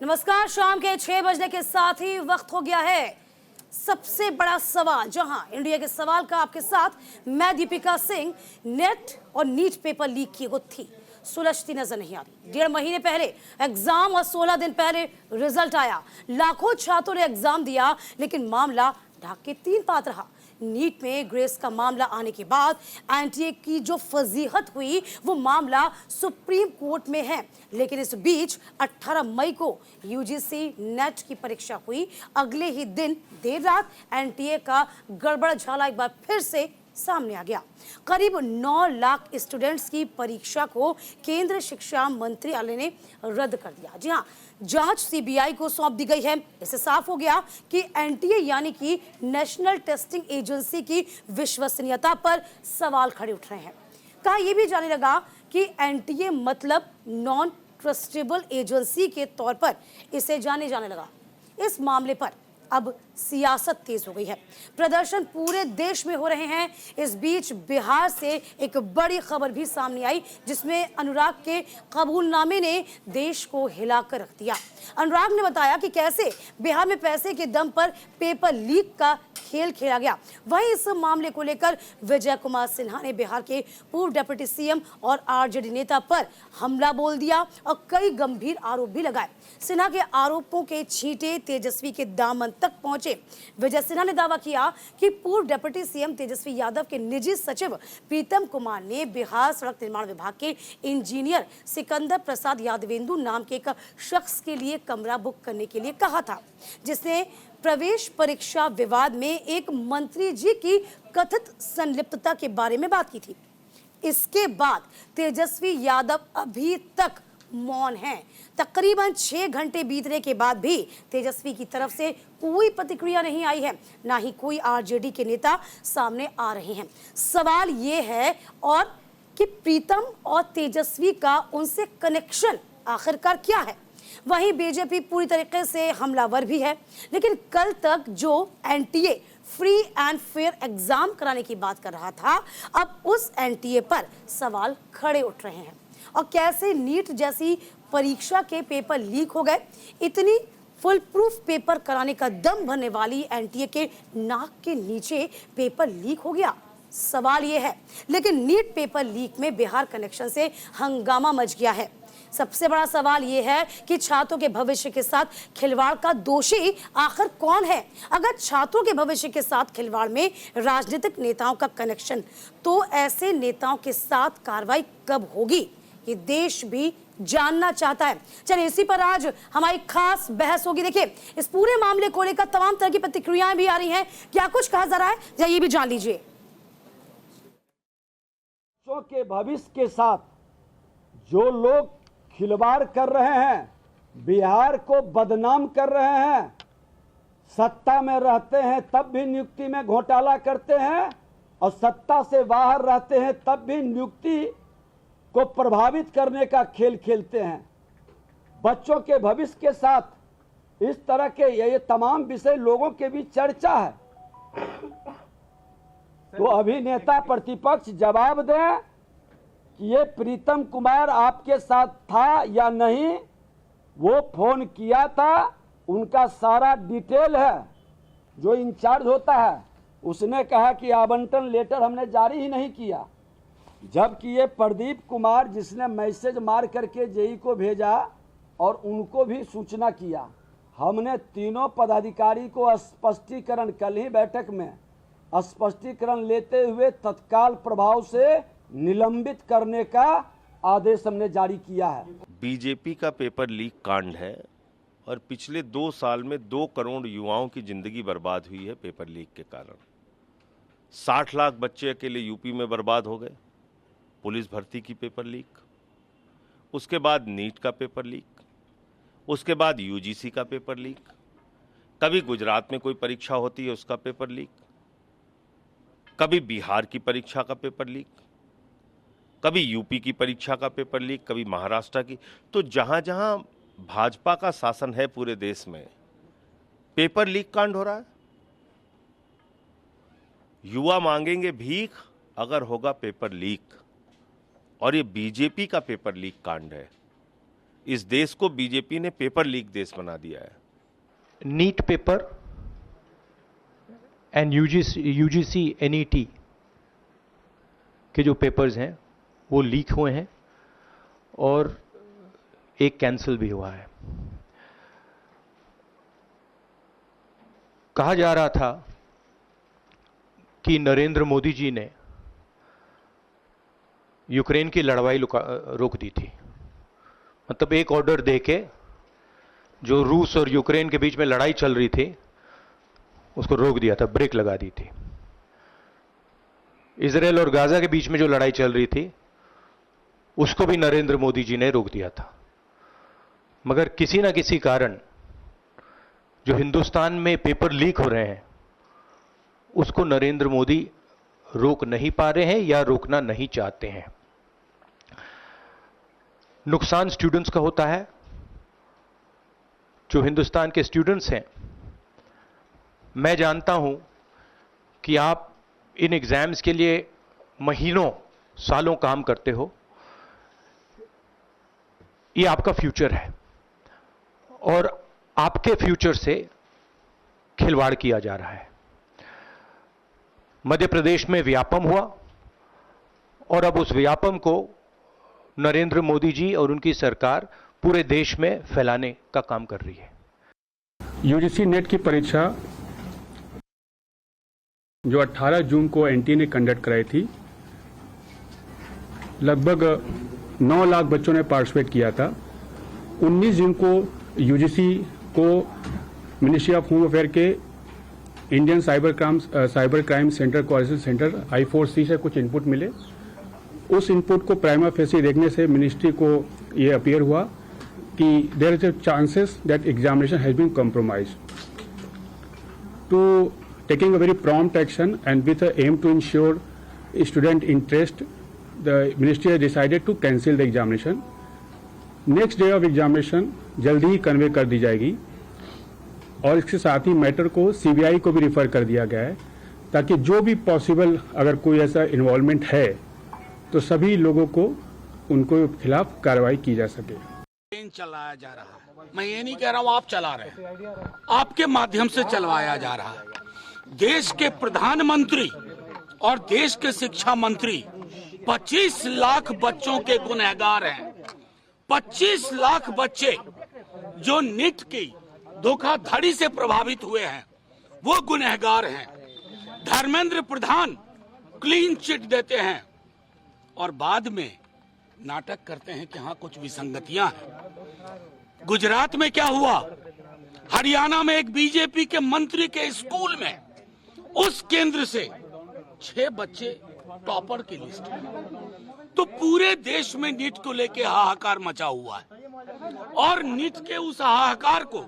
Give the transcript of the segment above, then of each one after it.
नमस्कार। शाम के 6 बजने के साथ ही वक्त हो गया है सबसे बड़ा सवाल, जहां इंडिया के सवाल का आपके साथ मैं दीपिका सिंह। नेट और नीट पेपर लीक की गुत्थी सुलझती नजर नहीं आ रही। 1.5 महीने पहले एग्जाम और 16 दिन पहले रिजल्ट आया। लाखों छात्रों ने एग्जाम दिया, लेकिन मामला ढाक के तीन पात रहा। नीट में ग्रेस का मामला आने के बाद एनटीए की जो फजीहत हुई, वो मामला सुप्रीम कोर्ट में है। लेकिन इस बीच 18 मई को यूजीसी नेट की परीक्षा हुई। अगले ही दिन देर रात एनटीए का गड़बड़ झाला एक बार फिर से सामने आ गया। करीब 9 लाख स्टूडेंट्स की परीक्षा को केंद्र शिक्षा मंत्रालय ने रद्द कर दिया। जी हाँ, जांच सीबीआई को सौंप दी गई है। इससे साफ हो गया कि एनटीए यानी कि नेशनल टेस्टिंग एजेंसी की विश्वसनीयता पर सवाल खड़े उठ रहे हैं। कहा यह भी जाने लगा कि एनटीए मतलब नॉन ट्रस्टेबल एजेंसी के तौर पर इसे जाने जाने लगा। इस मामले पर अब सियासत तेज हो गई है। प्रदर्शन पूरे देश में हो रहे हैं। इस बीच बिहार से एक बड़ी खबर भी सामने आई, जिसमें अनुराग के कबूलनामे ने देश को हिलाकर रख दिया। अनुराग ने बताया कि कैसे बिहार में पैसे के दम पर पेपर लीक का खेल खेला गया। वहीं इस मामले को लेकर विजय कुमार सिन्हा ने बिहार के पूर्व डिप्टी सीएम और आरजेडी नेता पर हमला बोल दिया और कई गंभीर आरोप भी लगाए। सिन्हा के आरोपों के छींटे तेजस्वी के दामन तक पहुंचे। विजय सिन्हा ने दावा किया कि पूर्व डिप्टी सीएम तेजस्वी यादव के निजी सचिव प्रीतम कुमार ने बिहार सड़क निर्माण विभाग के इंजीनियर सिकंदर प्रसाद यादवेंदु नाम के एक शख्स के लिए कमरा बुक करने के लिए कहा था, जिसने प्रवेश परीक्षा विवाद में एक मंत्री जी की कथित संलिप्तता के बारे में बात की थी। इसके बाद तेजस्वी यादव अभी तक मौन हैं। तकरीबन 6 घंटे बीतने के बाद भी तेजस्वी की तरफ से कोई प्रतिक्रिया नहीं आई है, ना ही कोई आरजेडी के नेता सामने आ रहे हैं। सवाल ये है और कि प्रीतम और तेजस्वी का उनसे कनेक्शन आखिरकार क्या है। वहीं बीजेपी पूरी तरीके से हमलावर भी है। लेकिन कल तक जो NTA free and fair exam कराने की बात कर रहा था, अब उस एनटीए पर सवाल खड़े उठ रहे हैं। और कैसे नीट जैसी परीक्षा के पेपर लीक हो गए। इतनी फुल प्रूफ पेपर कराने का दम भरने वाली एनटीए के नाक के नीचे पेपर लीक हो गया। सवाल यह है, लेकिन नीट पेपर लीक में बिहार कनेक्शन से हंगामा मच गया है। सबसे बड़ा सवाल यह है कि छात्रों के भविष्य के साथ खिलवाड़ का दोषी आखिर कौन है। अगर छात्रों के भविष्य के साथ खिलवाड़ में राजनीतिक नेताओं का कनेक्शन, तो ऐसे नेताओं के साथ कार्रवाई कब होगी, ये देश भी जानना चाहता है। चलिए, इसी पर आज हमारी खास बहस होगी। देखिए, इस पूरे मामले को लेकर तमाम तरह की प्रतिक्रियाएं भी आ रही हैं। क्या कुछ कहा जा रहा है, या ये भी जान लीजिए। बच्चों के भविष्य के साथ जो लोग खिलवाड़ कर रहे हैं, बिहार को बदनाम कर रहे हैं, सत्ता में रहते हैं तब भी नियुक्ति में घोटाला करते हैं, और सत्ता से बाहर रहते हैं तब भी नियुक्ति को प्रभावित करने का खेल खेलते हैं। बच्चों के भविष्य के साथ इस तरह के ये तमाम विषय लोगों के बीच चर्चा है। तो अभी नेता प्रतिपक्ष जवाब दें कि ये प्रीतम कुमार आपके साथ था या नहीं, वो फोन किया था, उनका सारा डिटेल है। जो इंचार्ज होता है उसने कहा कि आवंटन लेटर हमने जारी ही नहीं किया, जबकि ये प्रदीप कुमार जिसने मैसेज मार करके जेई को भेजा और उनको भी सूचना किया। हमने तीनों पदाधिकारी को स्पष्टीकरण कल ही बैठक में स्पष्टीकरण लेते हुए तत्काल प्रभाव से निलंबित करने का आदेश हमने जारी किया है। बीजेपी का पेपर लीक कांड है और पिछले 2 साल में 2 करोड़ युवाओं की जिंदगी बर्बाद हुई है पेपर लीक के कारण। 60 लाख बच्चे अकेले यूपी में बर्बाद हो गए। पुलिस भर्ती की पेपर लीक, उसके बाद नीट का पेपर लीक, उसके बाद यूजीसी का पेपर लीक, कभी गुजरात में कोई परीक्षा होती है उसका पेपर लीक, कभी बिहार की परीक्षा का पेपर लीक, कभी यूपी की परीक्षा का पेपर लीक, कभी महाराष्ट्र की। तो जहां जहां भाजपा का शासन है पूरे देश में, पेपर लीक कांड हो रहा है। युवा मांगेंगे भीख अगर होगा पेपर लीक, और ये बीजेपी का पेपर लीक कांड है। इस देश को बीजेपी ने पेपर लीक देश बना दिया है। NEET paper and UGC NET के जो पेपर्स हैं वो लीक हुए हैं और एक कैंसिल भी हुआ है। कहा जा रहा था कि नरेंद्र मोदी जी ने यूक्रेन की लड़ाई रोक दी थी। मतलब एक ऑर्डर देके जो रूस और यूक्रेन के बीच में लड़ाई चल रही थी उसको रोक दिया था, ब्रेक लगा दी थी। इजराइल और गाजा के बीच में जो लड़ाई चल रही थी उसको भी नरेंद्र मोदी जी ने रोक दिया था। मगर किसी ना किसी कारण जो हिंदुस्तान में पेपर लीक हो रहे हैं उसको नरेंद्र मोदी रोक नहीं पा रहे हैं या रोकना नहीं चाहते हैं। नुकसान स्टूडेंट्स का होता है। जो हिंदुस्तान के स्टूडेंट्स हैं, मैं जानता हूं कि आप इन एग्जाम्स के लिए महीनों सालों काम करते हो। ये आपका फ्यूचर है और आपके फ्यूचर से खिलवाड़ किया जा रहा है। मध्य प्रदेश में व्यापम हुआ और अब उस व्यापम को नरेंद्र मोदी जी और उनकी सरकार पूरे देश में फैलाने का काम कर रही है। यूजीसी नेट की परीक्षा जो 18 जून को एनटीए ने कंडक्ट कराई थी, लगभग 9 लाख बच्चों ने पार्टिसिपेट किया था। 19 जून को यूजीसी को मिनिस्ट्री ऑफ होम अफेयर के Indian cyber crime centre coordination centre I4C से कुछ इनपुट मिले। उस इनपुट को प्राइमा फेसी देखने से मिनिस्ट्री को ये अपीयर हुआ कि there is a chances that examination has been compromised. To taking a very prompt action and with a aim to ensure student interest, the ministry has decided to cancel the examination. Next day of examination जल्दी ही convey कर दी जाएगी और इसके साथ ही matter को CBI को भी रिफर कर दिया गया है ताकि जो भी पॉसिबल अगर कोई ऐसा इन्वॉल्वमेंट है तो सभी लोगों को उनको खिलाफ कार्रवाई की जा सके। चलाया जा रहा है, मैं ये नहीं कह रहा हूं आप चला रहे हैं, आपके माध्यम से चलवाया जा रहा है। देश के प्रधानमंत्री और देश के शिक्षा मंत्री 25 लाख बच्चों के गुनहगार हैं। 25 लाख बच्चे जो नीट की धोखाधड़ी से प्रभावित हुए हैं वो गुनहगार हैं। धर्मेंद्र प्रधान क्लीन चिट देते हैं और बाद में नाटक करते हैं कि हाँ कुछ विसंगतियां हैं। गुजरात में क्या हुआ? हरियाणा में एक बीजेपी के मंत्री के स्कूल में उस केंद्र से 6 बच्चे टॉपर की लिस्ट में। तो पूरे देश में नीट को लेके हाहाकार मचा हुआ है और नीट के उस हाहाकार को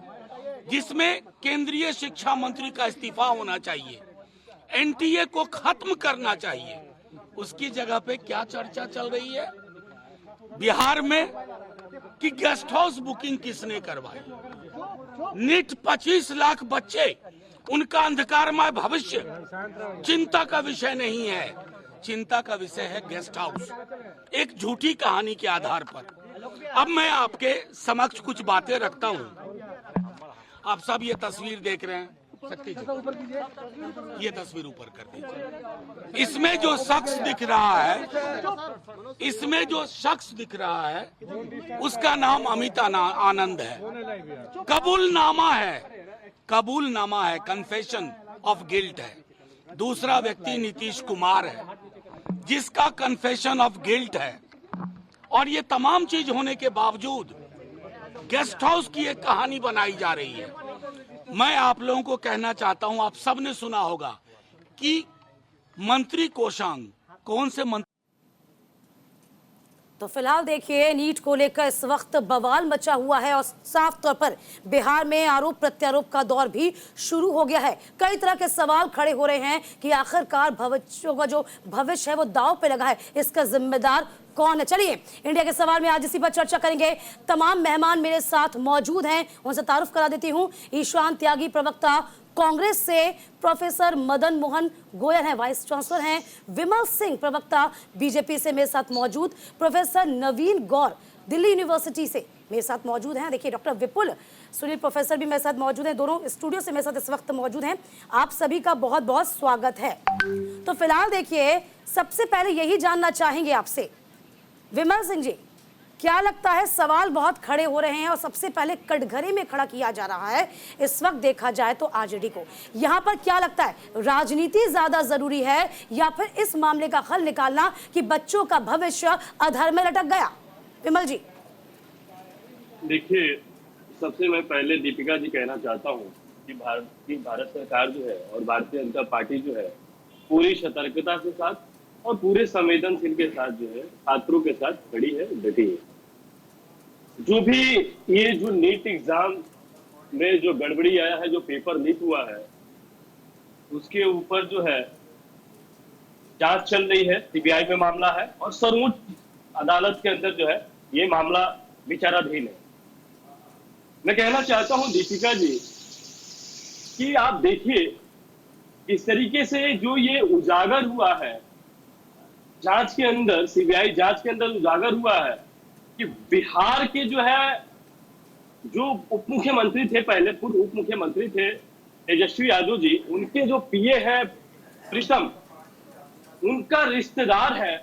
जिसमें केंद्रीय शिक्षा मंत्री का इस्तीफा होना चाहिए, एनटीए को खत्म करना चाहिए, उसकी जगह पे क्या चर्चा चल रही है बिहार में कि गेस्ट हाउस बुकिंग किसने करवाई। नीट 25 लाख बच्चे, उनका अंधकारमय भविष्य चिंता का विषय नहीं है। चिंता का विषय है गेस्ट हाउस, एक झूठी कहानी के आधार पर। अब मैं आपके समक्ष कुछ बातें रखता हूं। आप सब ये तस्वीर देख रहे हैं, शक्ति जी ये तस्वीर ऊपर कर दीजिए। इसमें जो शख्स दिख रहा है, इसमें जो शख्स दिख रहा है उसका नाम अमित आनंद है। कबूलनामा है, कन्फेशन ऑफ गिल्ट है। दूसरा व्यक्ति नीतीश कुमार है जिसका कन्फेशन ऑफ गिल्ट है। और ये तमाम चीज होने के बावजूद गेस्ट हाउस की एक कहानी बनाई जा रही है। मैं आप लोगों को कहना चाहता हूं, आप सबने सुना होगा कि मंत्री कोषांग कौन से मंत्री। तो फिलहाल देखिए नीट को लेकर इस वक्त बवाल मचा हुआ है और साफ तौर पर बिहार में आरोप प्रत्यारोप का दौर भी शुरू हो गया है। कई तरह के सवाल खड़े हो रहे हैं कि आखिरकार बच्चों का जो भविष्य है वो दांव पे लगा है, इसका जिम्मेदार कौन है। चलिए इंडिया के सवाल में आज इसी पर चर्चा करेंगे। तमाम मेहमान मेरे साथ मौजूद हैं, उनसे तारुफ करा देती हूं। ईशान त्यागी प्रवक्ता कांग्रेस से, प्रोफेसर मदन मोहन गोयल हैं, वाइस चांसलर हैं। विमल सिंह प्रवक्ता बीजेपी से मेरे साथ मौजूद। प्रोफेसर नवीन गौर दिल्ली यूनिवर्सिटी से मेरे साथ मौजूद हैं, देखिए डॉक्टर विपुल सुनील प्रोफेसर भी मेरे साथ मौजूद हैं, दोनों स्टूडियो से मेरे साथ इस वक्त मौजूद हैं। आप सभी का बहुत बहुत स्वागत है। तो फिलहाल देखिए, सबसे पहले यही जानना चाहेंगे आपसे, विमल सिंह जी, क्या लगता है, सवाल बहुत खड़े हो रहे हैं और सबसे पहले कटघरे में खड़ा किया जा रहा है इस वक्त देखा जाए तो आरजेडी को। यहाँ पर क्या लगता है, राजनीति ज्यादा जरूरी है या फिर इस मामले का हल निकालना कि बच्चों का भविष्य अधर में लटक गया? विमल जी। देखिए, सबसे मैं पहले दीपिका जी कहना चाहता हूँ कि भारत सरकार जो है और भारतीय जनता पार्टी जो है पूरी सतर्कता के साथ और पूरे संवेदनशील के साथ जो है छात्रों के साथ खड़ी है, डटी है। जो भी ये जो नीट एग्जाम में जो गड़बड़ी आया है, जो पेपर लीक हुआ है, उसके ऊपर जो है जांच चल रही है, सीबीआई में मामला है और सर्वोच्च अदालत के अंदर जो है ये मामला विचाराधीन है। मैं कहना चाहता हूं दीपिका जी कि आप देखिए इस तरीके से जो ये उजागर हुआ है जांच के अंदर, सीबीआई जांच के अंदर उजागर हुआ है कि बिहार के जो है जो उप मुख्यमंत्री थे, पहले पूर्व उप मुख्यमंत्री थे तेजस्वी यादव जी, उनके जो पीए हैं प्रीतम, उनका रिश्तेदार है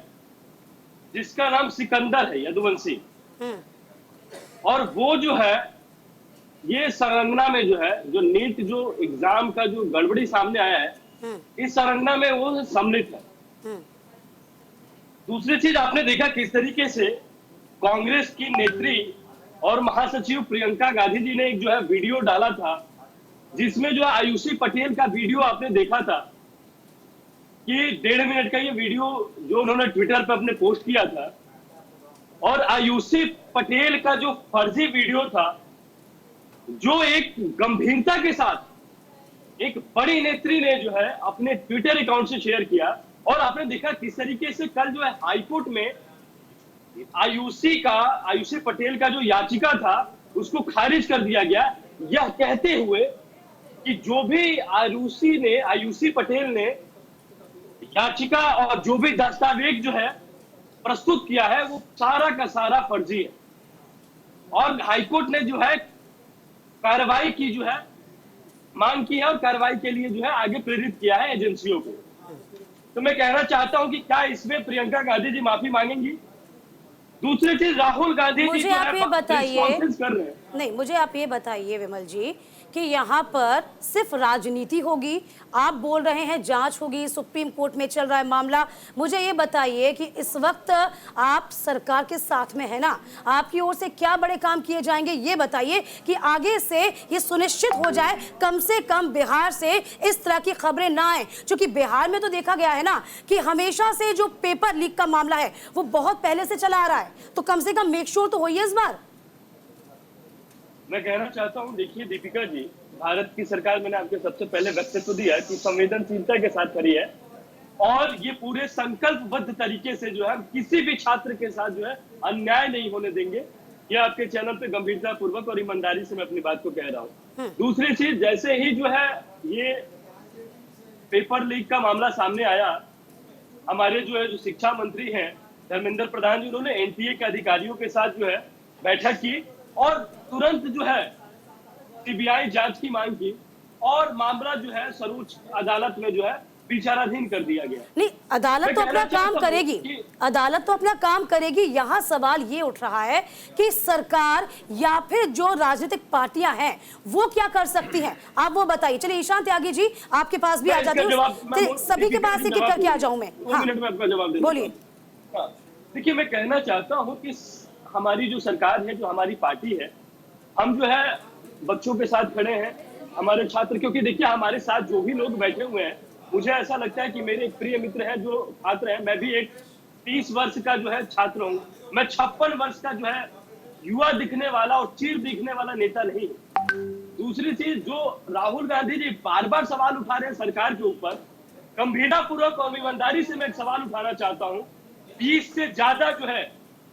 जिसका नाम सिकंदर है, यदुवंशी, और वो जो है ये संरचना में जो है जो नीट जो एग्जाम का जो गड़बड़ी सामने आया है, इस संरचना में वो सम्मिलित है। दूसरी चीज आपने देखा किस तरीके से कांग्रेस की नेत्री और महासचिव प्रियंका गांधी जी ने एक जो है वीडियो डाला था, जिसमें जो आयुषी पटेल का वीडियो आपने देखा था कि 1.5 मिनट का ये वीडियो जो उन्होंने ट्विटर पर अपने पोस्ट किया था, और आयुषी पटेल का जो फर्जी वीडियो था जो एक गंभीरता के साथ एक बड़ी नेत्री ने जो है अपने ट्विटर अकाउंट से शेयर किया, और आपने देखा किस तरीके से कल जो है हाईकोर्ट में आयुषी पटेल का जो याचिका था उसको खारिज कर दिया गया, यह कहते हुए कि जो भी आयुषी पटेल ने याचिका और जो भी दस्तावेज जो है प्रस्तुत किया है वो सारा का सारा फर्जी है, और हाईकोर्ट ने जो है कार्रवाई की जो है मांग की है और कार्रवाई के लिए जो है आगे प्रेरित किया है एजेंसियों को। तो मैं कहना चाहता हूं कि क्या इसमें प्रियंका गांधी जी माफी मांगेंगी? दूसरी चीज, राहुल गांधी जी मुझे आप ये बताइए, कर रहे हैं। नहीं, मुझे आप ये बताइए विमल जी कि यहाँ पर सिर्फ राजनीति होगी, आप बोल रहे हैं जांच होगी, सुप्रीम कोर्ट में चल रहा है मामला। मुझे ये बताइए कि इस वक्त आप सरकार के साथ में है ना, आपकी ओर से क्या बड़े काम किए जाएंगे ये बताइए कि आगे से ये सुनिश्चित हो जाए कम से कम बिहार से इस तरह की खबरें ना आए, क्योंकि बिहार में तो देखा गया है ना कि हमेशा से जो पेपर लीक का मामला है वो बहुत पहले से चला आ रहा है, तो कम से कम मेक श्योर तो होइए इस बार। मैं कहना चाहता हूं, देखिए दीपिका जी, भारत की सरकार, मैंने आपके सबसे पहले वक्तव्य दिया कि संवेदनशीलता के साथ खड़ी है और ये पूरे संकल्पबद्ध तरीके से जो है किसी भी छात्र के साथ जो है अन्याय नहीं होने देंगे। ये आपके चैनल पे गंभीरता पूर्वक और ईमानदारी से मैं अपनी बात को कह रहा हूँ। दूसरी चीज, जैसे ही जो है ये पेपर लीक का मामला सामने आया, हमारे जो है जो शिक्षा मंत्री हैं धर्मेंद्र प्रधान जी, उन्होंने एनटीए के अधिकारियों के साथ जो है बैठक की और तुरंत जो है सीबीआई जांच की मांग की और मामला जो है सर्वोच्च अदालत में जो है विचाराधीन कर दिया गया। नहीं, अदालत तो अपना काम करेगी, अदालत तो अपना काम करेगी। यहाँ सवाल ये उठ रहा है कि सरकार या फिर जो राजनीतिक पार्टियां हैं वो क्या कर सकती हैं, आप वो बताइए। चलिए ईशान त्यागी जी आपके पास भी आ जाते हैं, सभी के पास एक एक करके आ जाऊं मैं। हाँ, मिनट में आपका जवाब दे, बोलिए। देखिए, मैं कहना चाहता हूँ कि हमारी जो सरकार है, जो हमारी पार्टी है, हम जो है बच्चों के साथ खड़े हैं, हमारे छात्र, क्योंकि देखिए हमारे साथ जो भी लोग बैठे हुए हैं, मुझे ऐसा लगता है कि मेरे एक प्रिय मित्र हैं जो छात्र हैं, मैं भी एक 30 वर्ष का जो है छात्र हूँ, मैं 56 वर्ष का जो है युवा दिखने वाला और चीर दिखने वाला नेता नहीं। दूसरी चीज, जो राहुल गांधी जी बार बार सवाल उठा रहे हैं सरकार के ऊपर, गंभीरता पूर्वक और ईमानदारी से मैं एक सवाल उठाना चाहता हूँ। 20 से ज्यादा जो है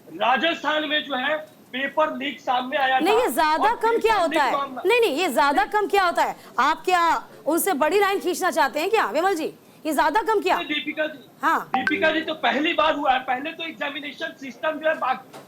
राजस्थान में जो है पेपर लीक सामने आया। नहीं, ये ज्यादा कम क्या होता है? नहीं, ये ज्यादा कम क्या होता है? आप क्या उनसे बड़ी लाइन खींचना चाहते हैं क्या विमल जी? ये ज्यादा कम किया। दीपिका जी, हाँ दीपिका जी, तो पहली बार हुआ है। पहले तो एग्जामिनेशन सिस्टम जो है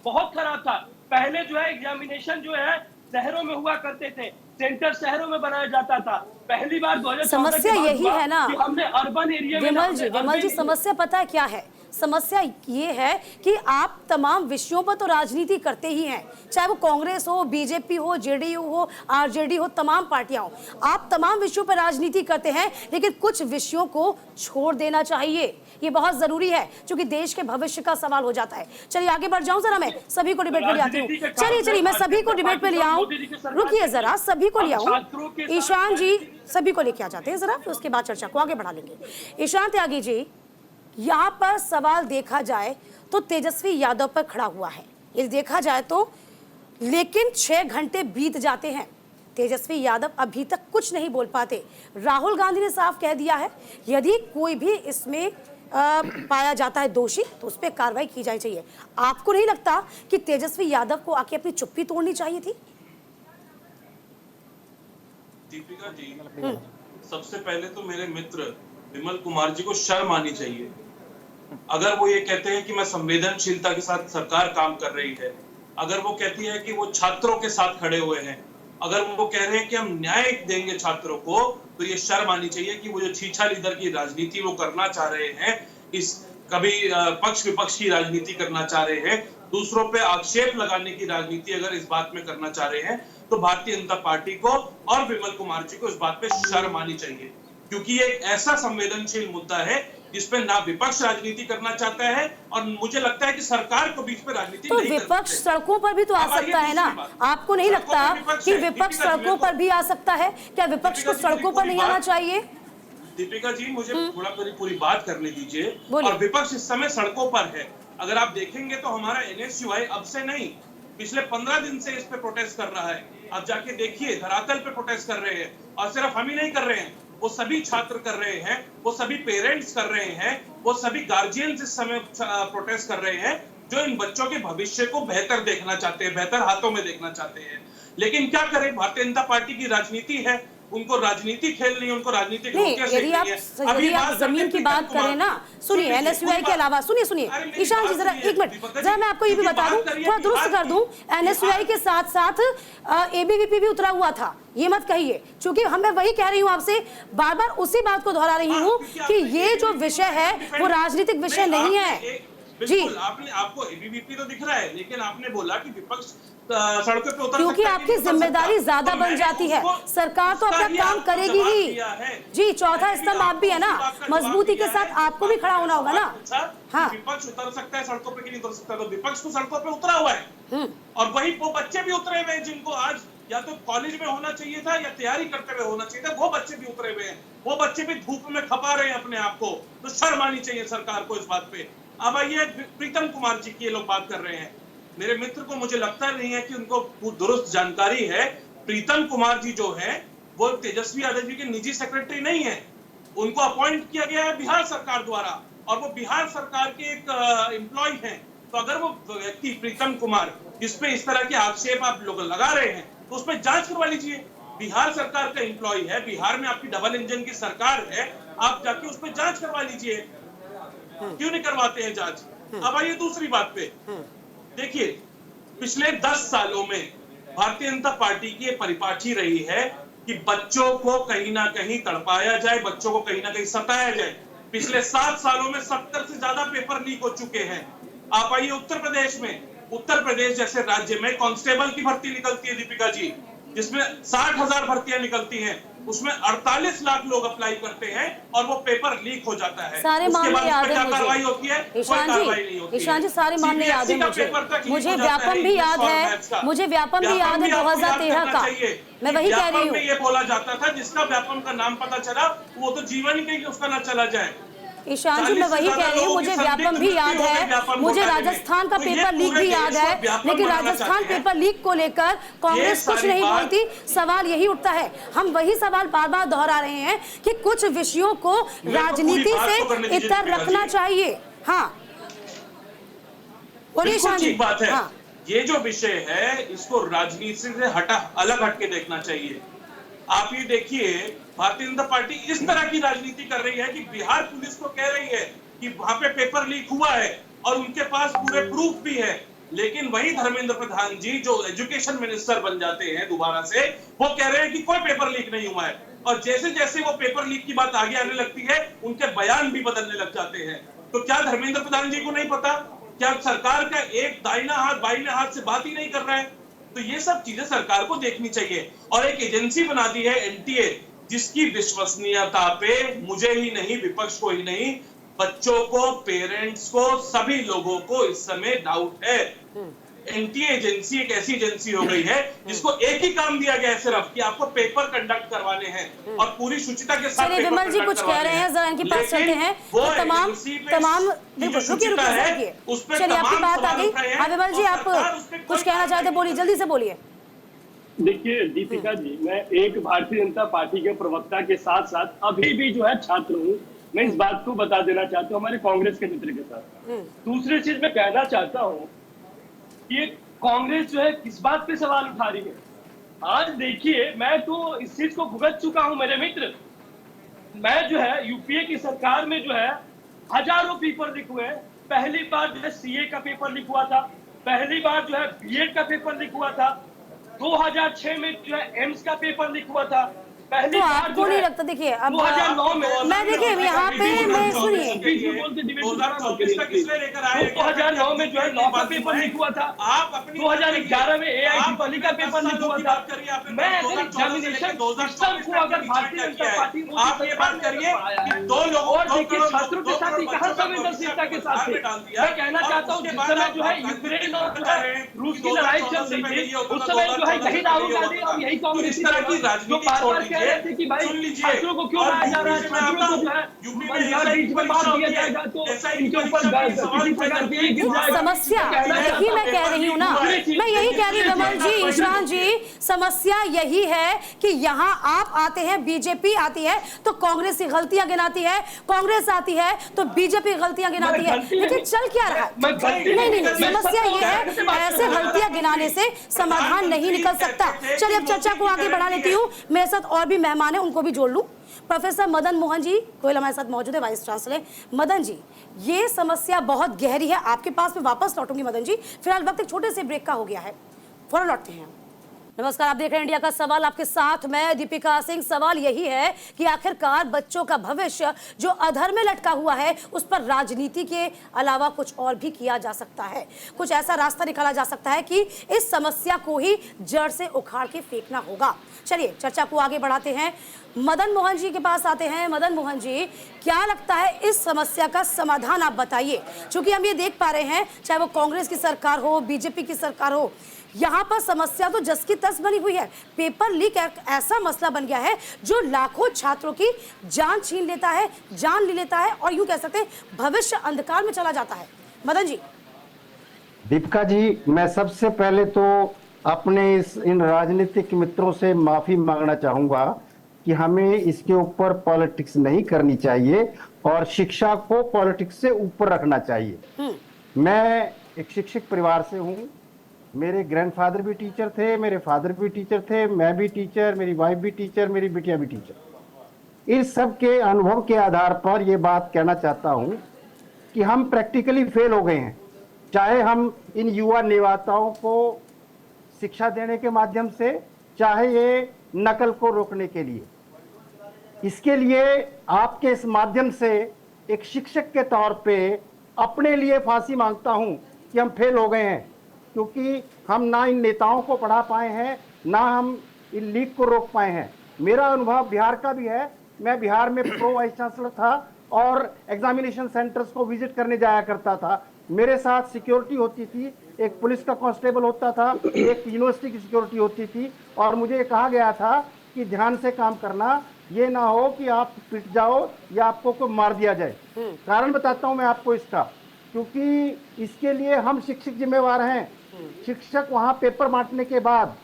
बहुत खराब था। पहले जो है एग्जामिनेशन जो है शहरों में हुआ करते थे, सेंटर शहरों में बनाया जाता था। पहली बार 2014 समस्या यही है ना कि हमने अर्बन एरिया में विमल जी समस्या पता है क्या है? समस्या ये है कि आप तमाम विषयों पर तो राजनीति करते ही हैं, चाहे वो कांग्रेस हो, बीजेपी हो, जेडीयू हो, आरजेडी हो, तमाम पार्टियां हो, आप तमाम विषयों पर राजनीति करते हैं, लेकिन कुछ विषयों को छोड़ देना चाहिए। ये बहुत जरूरी है क्योंकि देश के भविष्य का सवाल हो जाता है। चलिए आगे बढ़ जाऊं जरा, मैं सभी को डिबेट पे ले आती हूँ। चलिए मैं सभी को डिबेट पे ले आऊं, रुकिए जरा, सभी को ले आऊं। ईशान जी सभी को लेके आ जाते हैं जरा, फिर उसके बाद चर्चा को आगे बढ़ा लेंगे। ईशान त्यागी जी, यहाँ पर सवाल देखा जाए तो तेजस्वी यादव पर खड़ा हुआ है, ये देखा जाए तो, लेकिन 6 घंटे बीत जाते हैं, तेजस्वी यादव अभी तक कुछ नहीं बोल पाते। राहुल गांधी ने साफ कह दिया है यदि कोई भी इसमें पाया जाता है दोषी तो उस पर कार्रवाई की जानी चाहिए। आपको नहीं लगता कि तेजस्वी यादव को आके अपनी चुप्पी तोड़नी चाहिए थी? दीपिका जी, सबसे पहले तो मेरे मित्र विमल कुमार जी को शर्म आनी चाहिए। अगर वो ये कहते हैं कि मैं संवेदनशीलता के साथ सरकार काम कर रही है, अगर वो कहती है कि वो छात्रों के साथ खड़े हुए हैं, अगर वो कह रहे हैं कि हम न्याय देंगे छात्रों को, तो ये शर्म आनी चाहिए कि वो जो छीछा लीडर की राजनीति वो करना चाह रहे हैं, इस कभी पक्ष विपक्ष की राजनीति करना चाह रहे हैं, दूसरों पे आक्षेप लगाने की राजनीति अगर इस बात में करना चाह रहे हैं, तो भारतीय जनता पार्टी को और विमल कुमार जी को इस बात पे शर्म आनी चाहिए। क्योंकि ये एक ऐसा संवेदनशील मुद्दा है जिसपे ना विपक्ष राजनीति करना चाहता है, और मुझे लगता है कि सरकार को भी इस पे राजनीति तो विपक्ष सड़कों पर भी तो आ सकता है ना? आपको नहीं लगता कि विपक्ष सड़कों पर भी आ सकता है? क्या विपक्ष को सड़कों पर नहीं आना चाहिए? दीपिका जी, मुझे थोड़ा पूरी बात करने दीजिए। और विपक्ष इस समय सड़कों पर है। अगर आप देखेंगे तो हमारा NSUI अब से नहीं, पिछले 15 दिन से इस पे प्रोटेस्ट कर रहा है। आप जाके देखिए, धरातल पे प्रोटेस्ट कर रहे हैं। और सिर्फ हम ही नहीं कर रहे हैं, वो सभी छात्र कर रहे हैं, वो सभी पेरेंट्स कर रहे हैं, वो सभी गार्जियंस इस समय प्रोटेस्ट कर रहे हैं, जो इन बच्चों के भविष्य को बेहतर देखना चाहते हैं, बेहतर हाथों में देखना चाहते हैं। लेकिन क्या करें, भारतीय जनता पार्टी की राजनीति है, उनको राजनीति खेलनी है, उनको राजनीतिक यदि आप जमीन की बात करें ना, सुनिए NSUI के अलावा, सुनिए ईशान जी जरा एक मिनट, जरा मैं आपको ये भी बता दूं, थोड़ा दुरुस्त कर दूं, NSUI के साथ साथ ABVP भी उतरा हुआ था, ये मत कहिए, क्योंकि मैं वही कह रही हूँ आपसे, बार बार उसी बात को दोहरा रही हूँ कि ये जो विषय है वो राजनीतिक विषय नहीं है जी। आपको ABVP तो दिख रहा है, लेकिन आपने बोला कि विपक्ष सड़कों पे उतर क्योंकि आपकी जिम्मेदारी ज्यादा बन जाती है, सरकार तो अपना काम करेगी ही जी। चौथा स्तंभ आप भी है ना, मजबूती के साथ आपको भी खड़ा होना होगा ना। हाँ, विपक्ष उतर सकता है सड़कों पे कि नहीं उतर सकता, तो विपक्ष तो सड़कों पे उतरा हुआ है। और वही वो बच्चे भी उतरे हुए हैं जिनको आज या तो कॉलेज में होना चाहिए था या तैयारी करते हुए होना चाहिए था, वो बच्चे भी उतरे हुए हैं, वो बच्चे भी धूप में खपा रहे हैं अपने आप को। तो शर्म आनी चाहिए सरकार को इस बात पे। अब आइए, प्रीतम कुमार जी की ये लोग बात कर रहे हैं। मेरे मित्र को मुझे लगता नहीं है कि उनको दुरुस्त जानकारी है। प्रीतम कुमार जी जो है वो तेजस्वी यादव जी के निजी सेक्रेटरी नहीं है, उनको अपॉइंट किया गया है बिहार सरकार द्वारा, और वो बिहार सरकार के एक एम्प्लॉय हैं। तो अगर वो व्यक्ति प्रीतम कुमार जिसपे इस तरह के आक्षेप आप लोग लगा रहे हैं, तो उस पर जांच करवा लीजिए। बिहार सरकार का एम्प्लॉय है, बिहार में आपकी डबल इंजन की सरकार है, आप जाके उस पर जांच करवा लीजिए। क्यों नहीं करवाते हैं जांच? अब आइए दूसरी बात पे, देखिए पिछले 10 सालों में भारतीय जनता पार्टी की परिपाटी रही है कि बच्चों को कहीं ना कहीं तड़पाया जाए, बच्चों को कहीं ना कहीं सताया जाए। पिछले 7 सालों में 70 से ज्यादा पेपर लीक हो चुके हैं। आप आइए उत्तर प्रदेश में, उत्तर प्रदेश जैसे राज्य में कांस्टेबल की भर्ती निकलती है दीपिका जी, जिसमें 60,000 भर्तियां निकलती हैं, उसमें 48 लाख लोग अप्लाई करते हैं और वो पेपर लीक हो जाता है। सारे मामले याद है कार्रवाई होती है, ईशान जी सारे मामले याद है मुझे व्यापम भी याद है, मुझे व्यापम भी याद है 2013 का। मैं वही कह रही हूँ, ये बोला जाता था जिसका व्यापम का नाम पता चला वो तो जीवन ही कहीं उसका ना चला जाए। ईशान जी मैं वही कह रही हूँ, मुझे व्यापम भी याद है, मुझे राजस्थान का पेपर लीक भी याद है, लेकिन राजस्थान पेपर लीक को लेकर कांग्रेस कुछ नहीं बोलती। सवाल यही उठता है, हम वही सवाल बार बार दोहरा रहे हैं कि कुछ विषयों को राजनीति से इतर रखना चाहिए। हाँ बोलिए ईशान जी। बात है, ये जो विषय है इसको राजनीति से अलग हटके देखना चाहिए। आप ये देखिए, भारतीय जनता पार्टी इस तरह की राजनीति कर रही है कि बिहार पुलिस को कह रही है कि वहां पे पेपर लीक हुआ है और उनके पास पूरे प्रूफ भी है, लेकिन वही धर्मेंद्र प्रधान जी जो एजुकेशन मिनिस्टर बन जाते हैं दोबारा से, वो कह रहे हैं कि कोई पेपर लीक नहीं हुआ है। और जैसे जैसे वो पेपर लीक की बात आगे आने लगती है, उनके बयान भी बदलने लग जाते हैं। तो क्या धर्मेंद्र प्रधान जी को नहीं पता? क्या सरकार का एक दाहिना हाथ बाईं हाथ से बात ही नहीं कर रहा है? तो ये सब चीजें सरकार को देखनी चाहिए। और एक एजेंसी बना दी है एनटीए, जिसकी विश्वसनीयता पे मुझे ही नहीं, विपक्ष को ही नहीं, बच्चों को, पेरेंट्स को, सभी लोगों को इस समय डाउट है। एनटीए एजेंसी एक ऐसी एजेंसी हो गई है जिसको एक ही काम दिया गया है सिर्फ कि आपको पेपर कंडक्ट करवाने हैं और पूरी शुचिता के साथ। चलिए विमल जी कुछ कह रहे हैं, जरा इनके पास चलते हैं। तो तमाम देखो रुकिए, चलिए आपकी बात आ गई। हाँ विमल जी, आप कुछ कहना चाहते, बोलिए, जल्दी से बोलिए। देखिए दीपिका जी, मैं एक भारतीय जनता पार्टी के प्रवक्ता के साथ साथ अभी भी जो है छात्र हूँ। मैं इस बात को बता देना चाहता हूँ हमारे कांग्रेस के मित्र के साथ। दूसरी चीज मैं कहना चाहता हूँ, ये कांग्रेस जो है किस बात पे सवाल उठा रही है। आज देखिए, मैं तो इस चीज को भुगत चुका हूं मेरे मित्र। मैं जो है यूपीए की सरकार में जो है हजारों पेपर लीक हुए। पहली बार जो है सीए का पेपर लीक हुआ था, पहली बार जो है बीएड का पेपर लीक हुआ था, 2006 में जो है एम्स का पेपर लीक हुआ था। तो आपको नहीं लगता? देखिए अब 2009 में मैं देखिए यहाँ पे मैं सुनिए, 2009 में जो है लॉ का पेपर लीक हुआ था, 2011 में एआईटीपीपी का पेपर लीक हुआ था। मैं अगर एग्जामिनेशन सिस्टम को अगर भारतीय जनता पार्टी आप ये बात करिए कि दो लोगों और देखिए छात्रों के साथ कहां संवेदनशीलता के साथ थे। मैं कहना चाहता हूँ जिस समय जो है यूक्रेन और रूस की लड़ाई चल रही थी, उस समय जो है यही राहुल गांधी और यही कांग्रेस जो बार-बार कह रहे थे कि भाई छात्रों को क्यों लाया जा रहा है, छात्रों को जो है बीच में बात दिया जाएगा तो इनके ऊपर किसी प्रकार की समस्या यही मैं कह रही हूँ ना, मैं यही कह रही हूँ विमल जी, ईशान जी, समस्या यही है कि यहाँ आप आते हैं, बीजेपी आती है तो कांग्रेस की गलतियां गिनाती है, कांग्रेस आती है तो बीजेपी गलतियां गिनाती है, लेकिन चल क्या रहा है? नहीं, समस्या ये है, ऐसे गलतियां गिनाने से समाधान नहीं निकल सकता। चलिए अब चर्चा को आगे बढ़ा लेती हूँ, मेरे साथ और भी मेहमान है, उनको भी जोड़ लूं। प्रोफेसर मदन मोहन जी गोयल हमारे साथ मौजूद है, वाइस चांसलर। मदन जी, ये समस्या बहुत गहरी है, आपके पास में वापस लौटूंगी मदन जी, फिलहाल वक्त एक छोटे से ब्रेक का हो गया है, फौरन लौटते हैं। नमस्कार, आप देख रहे हैं इंडिया का सवाल, आपके साथ मैं दीपिका सिंह। सवाल यही है कि आखिरकार बच्चों का भविष्य जो अधर में लटका हुआ है, उस पर राजनीति के अलावा कुछ और भी किया जा सकता है, कुछ ऐसा रास्ता निकाला जा सकता है कि इस समस्या को ही जड़ से उखाड़ के फेंकना होगा। चलिए चर्चा को आगे बढ़ाते हैं, मदन मोहन जी के पास आते हैं। मदन मोहन जी, क्या लगता है इस समस्या का समाधान आप बताइए, क्योंकि हम ये देख पा रहे हैं चाहे वो कांग्रेस की सरकार हो, बीजेपी की सरकार हो, यहाँ पर समस्या तो जस की तस बनी हुई है। पेपर लीक एक ऐसा मसला बन गया है जो लाखों छात्रों की जान छीन लेता है, जान ले लेता है, और यूं कह सकते हैं भविष्य अंधकार में चला जाता है। मदन जी। दीपिका जी, मैं सबसे पहले तो अपने इन राजनीतिक मित्रों से माफी मांगना चाहूंगा कि हमें इसके ऊपर पॉलिटिक्स नहीं करनी चाहिए और शिक्षा को पॉलिटिक्स से ऊपर रखना चाहिए। मैं एक शिक्षक परिवार से हूँ, मेरे ग्रैंडफादर भी टीचर थे, मेरे फादर भी टीचर थे, मैं भी टीचर, मेरी वाइफ भी टीचर, मेरी बिटिया भी टीचर। इस सब के अनुभव के आधार पर यह बात कहना चाहता हूं कि हम प्रैक्टिकली फेल हो गए हैं, चाहे हम इन युवा निवाताओं को शिक्षा देने के माध्यम से, चाहे ये नकल को रोकने के लिए। इसके लिए आपके इस माध्यम से एक शिक्षक के तौर पे अपने लिए फांसी मांगता हूं कि हम फेल हो गए हैं, क्योंकि हम ना इन नेताओं को पढ़ा पाए हैं, ना हम इन लीक को रोक पाए हैं। मेरा अनुभव बिहार का भी है, मैं बिहार में प्रो वाइस चांसलर था और एग्जामिनेशन सेंटर्स को विजिट करने जाया करता था। मेरे साथ सिक्योरिटी होती थी, एक पुलिस का कांस्टेबल होता था, एक यूनिवर्सिटी की सिक्योरिटी होती थी, और मुझे कहा गया था कि ध्यान से काम करना, ये ना हो कि आप पिट जाओ या आपको कोई मार दिया जाए। कारण बताता हूं मैं आपको इसका, क्योंकि इसके लिए हम शिक्षक जिम्मेवार हैं। शिक्षक वहां पेपर बांटने के बाद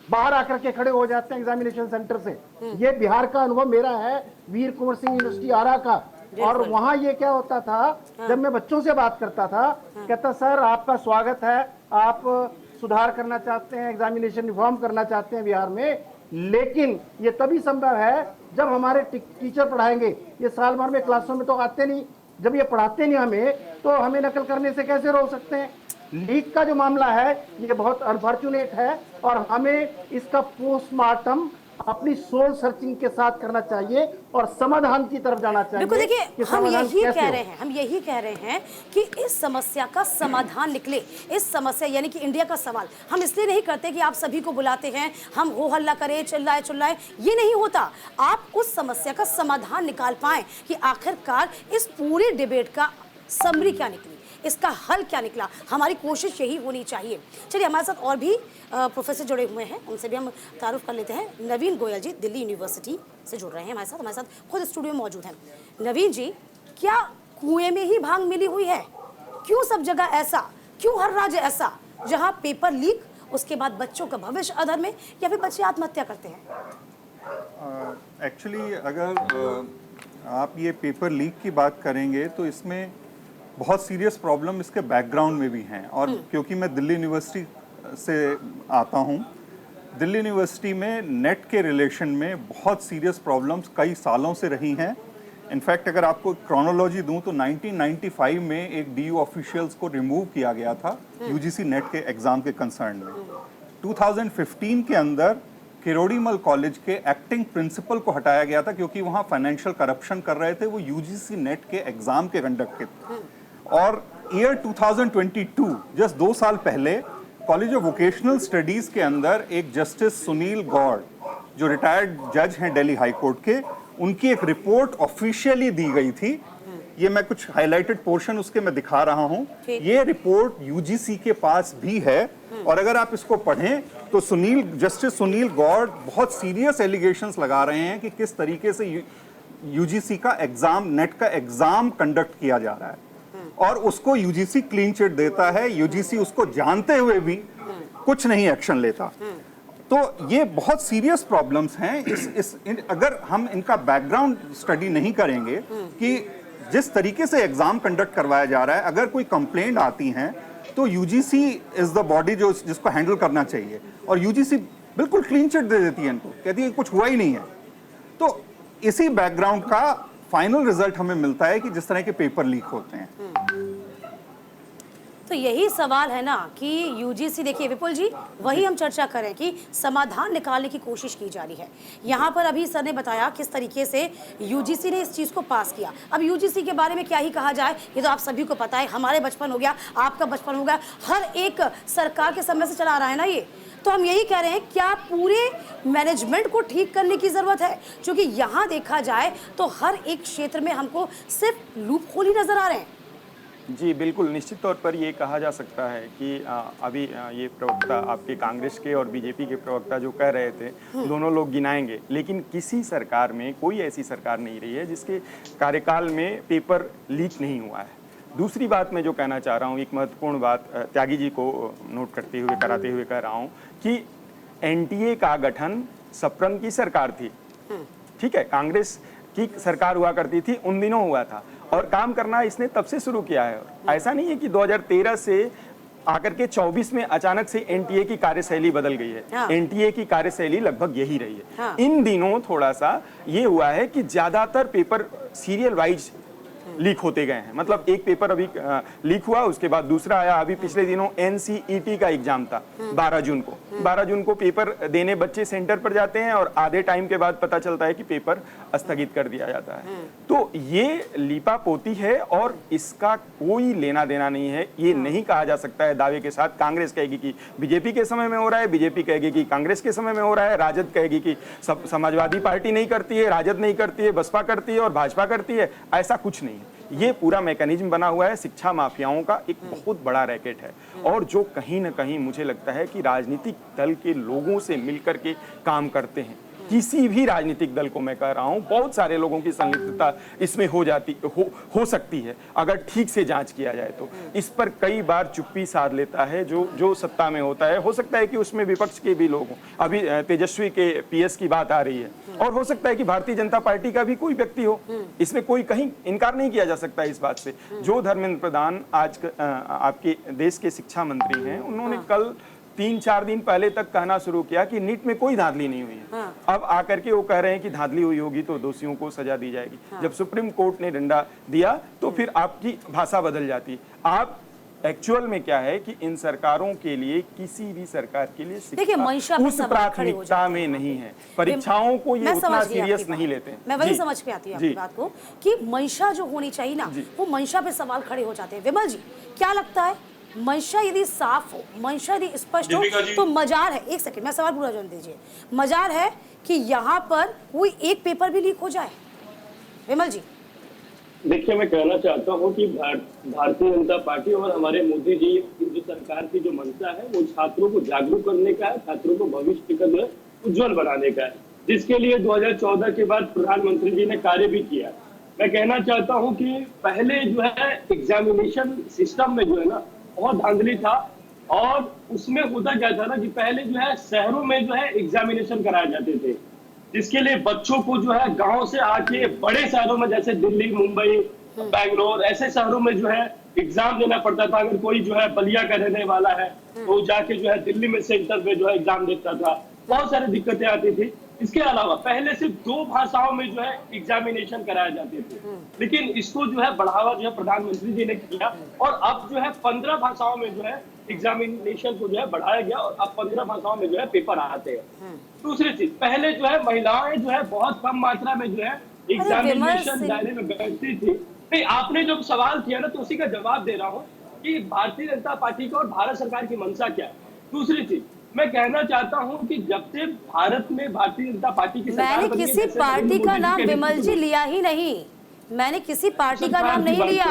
बाहर आकर के खड़े हो जाते हैं एग्जामिनेशन सेंटर से। ये बिहार का अनुभव मेरा है, वीर कुंवर सिंह यूनिवर्सिटी आरा का। और वहां ये क्या होता था, जब मैं बच्चों से बात करता था, कहता सर आपका स्वागत है, आप सुधार करना चाहते हैं, एग्जामिनेशन रिफॉर्म करना चाहते हैं बिहार में, लेकिन ये तभी संभव है जब हमारे टीचर पढ़ाएंगे। ये साल भर में क्लासों में तो आते नहीं, जब ये पढ़ाते नहीं हमें, तो हमें नकल करने से कैसे रोक सकते हैं। लीक का जो मामला है ये बहुत अनफॉर्चुनेट है और हमें इसका पोस्टमार्टम अपनी सोल सर्चिंग के साथ करना चाहिए और समाधान की तरफ जाना चाहिए। बिल्कुल, देखिए कि हम समाधान यही कैसे कह हो। रहे हैं, हम यही कह रहे हैं कि इस समस्या का समाधान निकले। इस समस्या यानी कि इंडिया का सवाल हम इसलिए नहीं करते कि आप सभी को बुलाते हैं, हम हो हल्ला करें, चिल्लाए, ये नहीं होता। आप उस समस्या का समाधान निकाल पाए कि आखिरकार इस पूरी डिबेट का समरी क्या निकली, इसका हल क्या निकला। हमारी कोशिश यही होनी चाहिए। चलिए, हमारे साथ और भी प्रोफेसर जुड़े हुए हैं, उनसे भी हम तारुफ कर लेते हैं। नवीन गोयल जी दिल्ली यूनिवर्सिटी से जुड़ रहे हैं हमारे साथ खुद स्टूडियो में मौजूद हैं। नवीन जी, क्या कुएं में ही भांग मिली हुई है? क्यों सब जगह ऐसा, क्यों हर राज्य ऐसा, जहां पेपर लीक, उसके बाद बच्चों का भविष्य अधर में, या फिर बच्चे आत्महत्या करते हैं? एक्चुअली अगर आप ये पेपर लीक की बात करेंगे तो इसमें बहुत सीरियस प्रॉब्लम इसके बैकग्राउंड में भी हैं। और क्योंकि मैं दिल्ली यूनिवर्सिटी से आता हूँ, दिल्ली यूनिवर्सिटी में नेट के रिलेशन में बहुत सीरियस प्रॉब्लम्स कई सालों से रही हैं। इनफैक्ट अगर आपको क्रोनोलॉजी दूं तो 1995 में एक डीयू ऑफिशियल्स को रिमूव किया गया था यूजीसी नेट के एग्ज़ाम के कंसर्न में। 2015 के अंदर किरोड़ीमल कॉलेज के एक्टिंग प्रिंसिपल को हटाया गया था क्योंकि वहाँ फाइनेंशियल करप्शन कर रहे थे, वो यूजीसी नेट के एग्ज़ाम के कंडक्ट के थे। और ईयर 2022 जस्ट 2 साल पहले कॉलेज ऑफ वोकेशनल स्टडीज़ के अंदर एक जस्टिस सुनील गौड़, जो रिटायर्ड जज हैं दिल्ली हाई कोर्ट के, उनकी एक रिपोर्ट ऑफिशियली दी गई थी। ये मैं कुछ हाइलाइटेड पोर्शन उसके मैं दिखा रहा हूँ। ये रिपोर्ट यूजीसी के पास भी है और अगर आप इसको पढ़ें तो जस्टिस सुनील गौड़ बहुत सीरियस एलिगेशंस लगा रहे हैं कि किस तरीके से यूजीसी का एग्जाम, नेट का एग्जाम कंडक्ट किया जा रहा है और उसको यूजीसी क्लीन चिट देता है। यूजीसी उसको जानते हुए भी कुछ नहीं एक्शन लेता। तो ये बहुत सीरियस प्रॉब्लम्स हैं। अगर हम इनका बैकग्राउंड स्टडी नहीं करेंगे कि जिस तरीके से एग्जाम कंडक्ट करवाया जा रहा है, अगर कोई कंप्लेंट आती हैं तो यूजीसी इज द बॉडी जिसको हैंडल करना चाहिए और यूजीसी बिल्कुल क्लीन चिट दे देती है इनको, कहती है कुछ हुआ ही नहीं है। तो इसी बैकग्राउंड का फाइनल रिजल्ट हमें मिलता है कि जिस तरह के पेपर लीक होते हैं। तो यही सवाल है ना कि यूजीसी, देखिए विपुल जी, वही हम चर्चा करें कि समाधान निकालने की कोशिश की जा रही है। यहाँ पर अभी सर ने बताया किस तरीके से यूजीसी ने इस चीज़ को पास किया। अब यूजीसी के बारे में क्या ही कहा जाए, ये तो आप सभी को पता है। हमारे बचपन हो गया, आपका बचपन हो गया, हर एक सरकार के समय से चला रहा है ना ये। तो हम यही कह रहे हैं, क्या पूरे मैनेजमेंट को ठीक करने की ज़रूरत है? क्योंकि यहाँ देखा जाए तो हर एक क्षेत्र में हमको सिर्फ लूप होल ही नज़र आ रहे हैं। जी बिल्कुल, निश्चित तौर पर ये कहा जा सकता है कि अभी ये प्रवक्ता आपके कांग्रेस के और बीजेपी के प्रवक्ता जो कह रहे थे, दोनों लोग गिनाएंगे, लेकिन किसी सरकार में कोई ऐसी सरकार नहीं रही है जिसके कार्यकाल में पेपर लीक नहीं हुआ है। दूसरी बात मैं जो कहना चाह रहा हूँ, एक महत्वपूर्ण बात त्यागी जी को नोट करते हुए, कराते हुए कह रहा हूँ कि एनटीए का गठन सप्रम की सरकार थी, ठीक है, कांग्रेस की सरकार हुआ करती थी, उन दिनों हुआ था और काम करना इसने तब से शुरू किया है। ऐसा नहीं है कि 2013 से आकर के 24 में अचानक से एनटीए की कार्यशैली बदल गई है। हाँ। एनटीए की कार्यशैली लगभग यही रही है। हाँ। इन दिनों थोड़ा सा ये हुआ है कि ज्यादातर पेपर सीरियल वाइज लीक होते गए हैं। मतलब एक पेपर अभी लीक हुआ, उसके बाद दूसरा आया। अभी पिछले दिनों एनसीईटी का एग्जाम था 12 जून को। 12 जून को पेपर देने बच्चे सेंटर पर जाते हैं और आधे टाइम के बाद पता चलता है कि पेपर स्थगित कर दिया जाता है। तो ये लीपापोती है और इसका कोई लेना देना नहीं है। ये नहीं कहा जा सकता है दावे के साथ, कांग्रेस कहेगी कि बीजेपी के समय में हो रहा है, बीजेपी कहेगी कि कांग्रेस के समय में हो रहा है, राजद कहेगी कि समाजवादी पार्टी नहीं करती है, राजद नहीं करती है, बसपा करती है और भाजपा करती है। ऐसा कुछ नहीं है। ये पूरा मैकेनिज्म बना हुआ है, शिक्षा माफियाओं का एक बहुत बड़ा रैकेट है और जो कहीं ना कहीं मुझे लगता है कि राजनीतिक दल के लोगों से मिलकर के काम करते हैं। किसी भी राजनीतिक दल को मैं कह रहा हूं, बहुत सारे लोगों की संलिप्तता इसमें हो सकती है अगर ठीक से जांच किया जाए तो। इस पर कई बार चुप्पी साध लेता है जो सत्ता में होता है। हो सकता है कि उसमें विपक्ष के भी लोग हों। अभी तेजस्वी के पीएस की बात आ रही है और हो सकता है कि भारतीय जनता पार्टी का भी कोई व्यक्ति हो। इसमें कोई कहीं इनकार नहीं किया जा सकता इस बात से। जो धर्मेंद्र प्रधान आज आपके देश के शिक्षा मंत्री हैं, उन्होंने कल 3-4 दिन पहले तक कहना शुरू किया कि नीट में कोई धांधली नहीं हुई है। अब आकर के वो कह रहे हैं कि धांधली हुई होगी तो दोषियों को सजा दी जाएगी। जब सुप्रीम कोर्ट ने डंडा दिया तो फिर आपकी भाषा बदल जाती। आप एक्चुअल में क्या है कि इन सरकारों के लिए, किसी भी सरकार के लिए देखिए मंशा पे उस सवाल खड़े हो प्राथमिकता जाते में हैं। नहीं है। परीक्षाओं को ये मैं उतना समझ गई सीरियस आपकी नहीं बात। लेते हैं। मैं वही जी। समझ में आती है जी। आपकी बात को कि मंशा जो होनी चाहिए ना, वो मंशा पे सवाल खड़े हो जाते हैं। विमल जी, क्या लगता है मंशा यदि साफ हो, मंशा यदि स्पष्ट हो, तो मजार है, एक सेकंड मैं सवाल पूरा जवाब दीजिए, मजार है कि यहाँ पर कोई एक पेपर भी लीक हो जाए? विमल जी देखिए, मैं कहना चाहता हूँ कि भारतीय जनता पार्टी और हमारे मोदी जी की जो सरकार की जो मंशा है वो छात्रों को जागरूक करने का है, छात्रों को भविष्य का जो है उज्जवल बनाने का है, जिसके लिए 2014 के बाद प्रधानमंत्री जी ने कार्य भी किया। मैं कहना चाहता हूँ कि पहले जो है एग्जामिनेशन सिस्टम में जो है ना बहुत धांधली था, और उसमें होता क्या था ना कि पहले जो है शहरों में जो है एग्जामिनेशन कराए जाते थे, जिसके लिए बच्चों को जो है गांव से आके बड़े शहरों में जैसे दिल्ली, मुंबई, बैंगलोर ऐसे शहरों में जो है एग्जाम देना पड़ता था। अगर कोई जो है बलिया का रहने वाला है तो जाके जो है दिल्ली में सेंटर पे जो है एग्जाम देता था। बहुत सारी दिक्कतें आती थी। इसके अलावा पहले सिर्फ 2 भाषाओं में जो है एग्जामिनेशन कराए जाते थे, लेकिन इसको जो है बढ़ावा जो है प्रधानमंत्री जी ने किया, और अब जो है 15 भाषाओं में जो है एग्जामिनेशन को जो है बढ़ाया गया, और अब 15 भाषाओं में जो है पेपर आते हैं। दूसरी चीज, पहले जो है महिलाएं जो है बहुत कम मात्रा में जो है एग्जामिनेशन दायरे में बैठती थी। नहीं, आपने जो सवाल किया ना तो उसी का जवाब दे रहा हूँ कि भारतीय जनता पार्टी का और भारत सरकार की मंशा क्या है। दूसरी चीज मैं कहना चाहता हूं कि जब से भारत में भारतीय जनता पार्टी की सरकार मैंने बनी है, किसी पार्टी का नाम विमल जी लिया ही नहीं, मैंने किसी पार्टी का नाम नहीं लिया।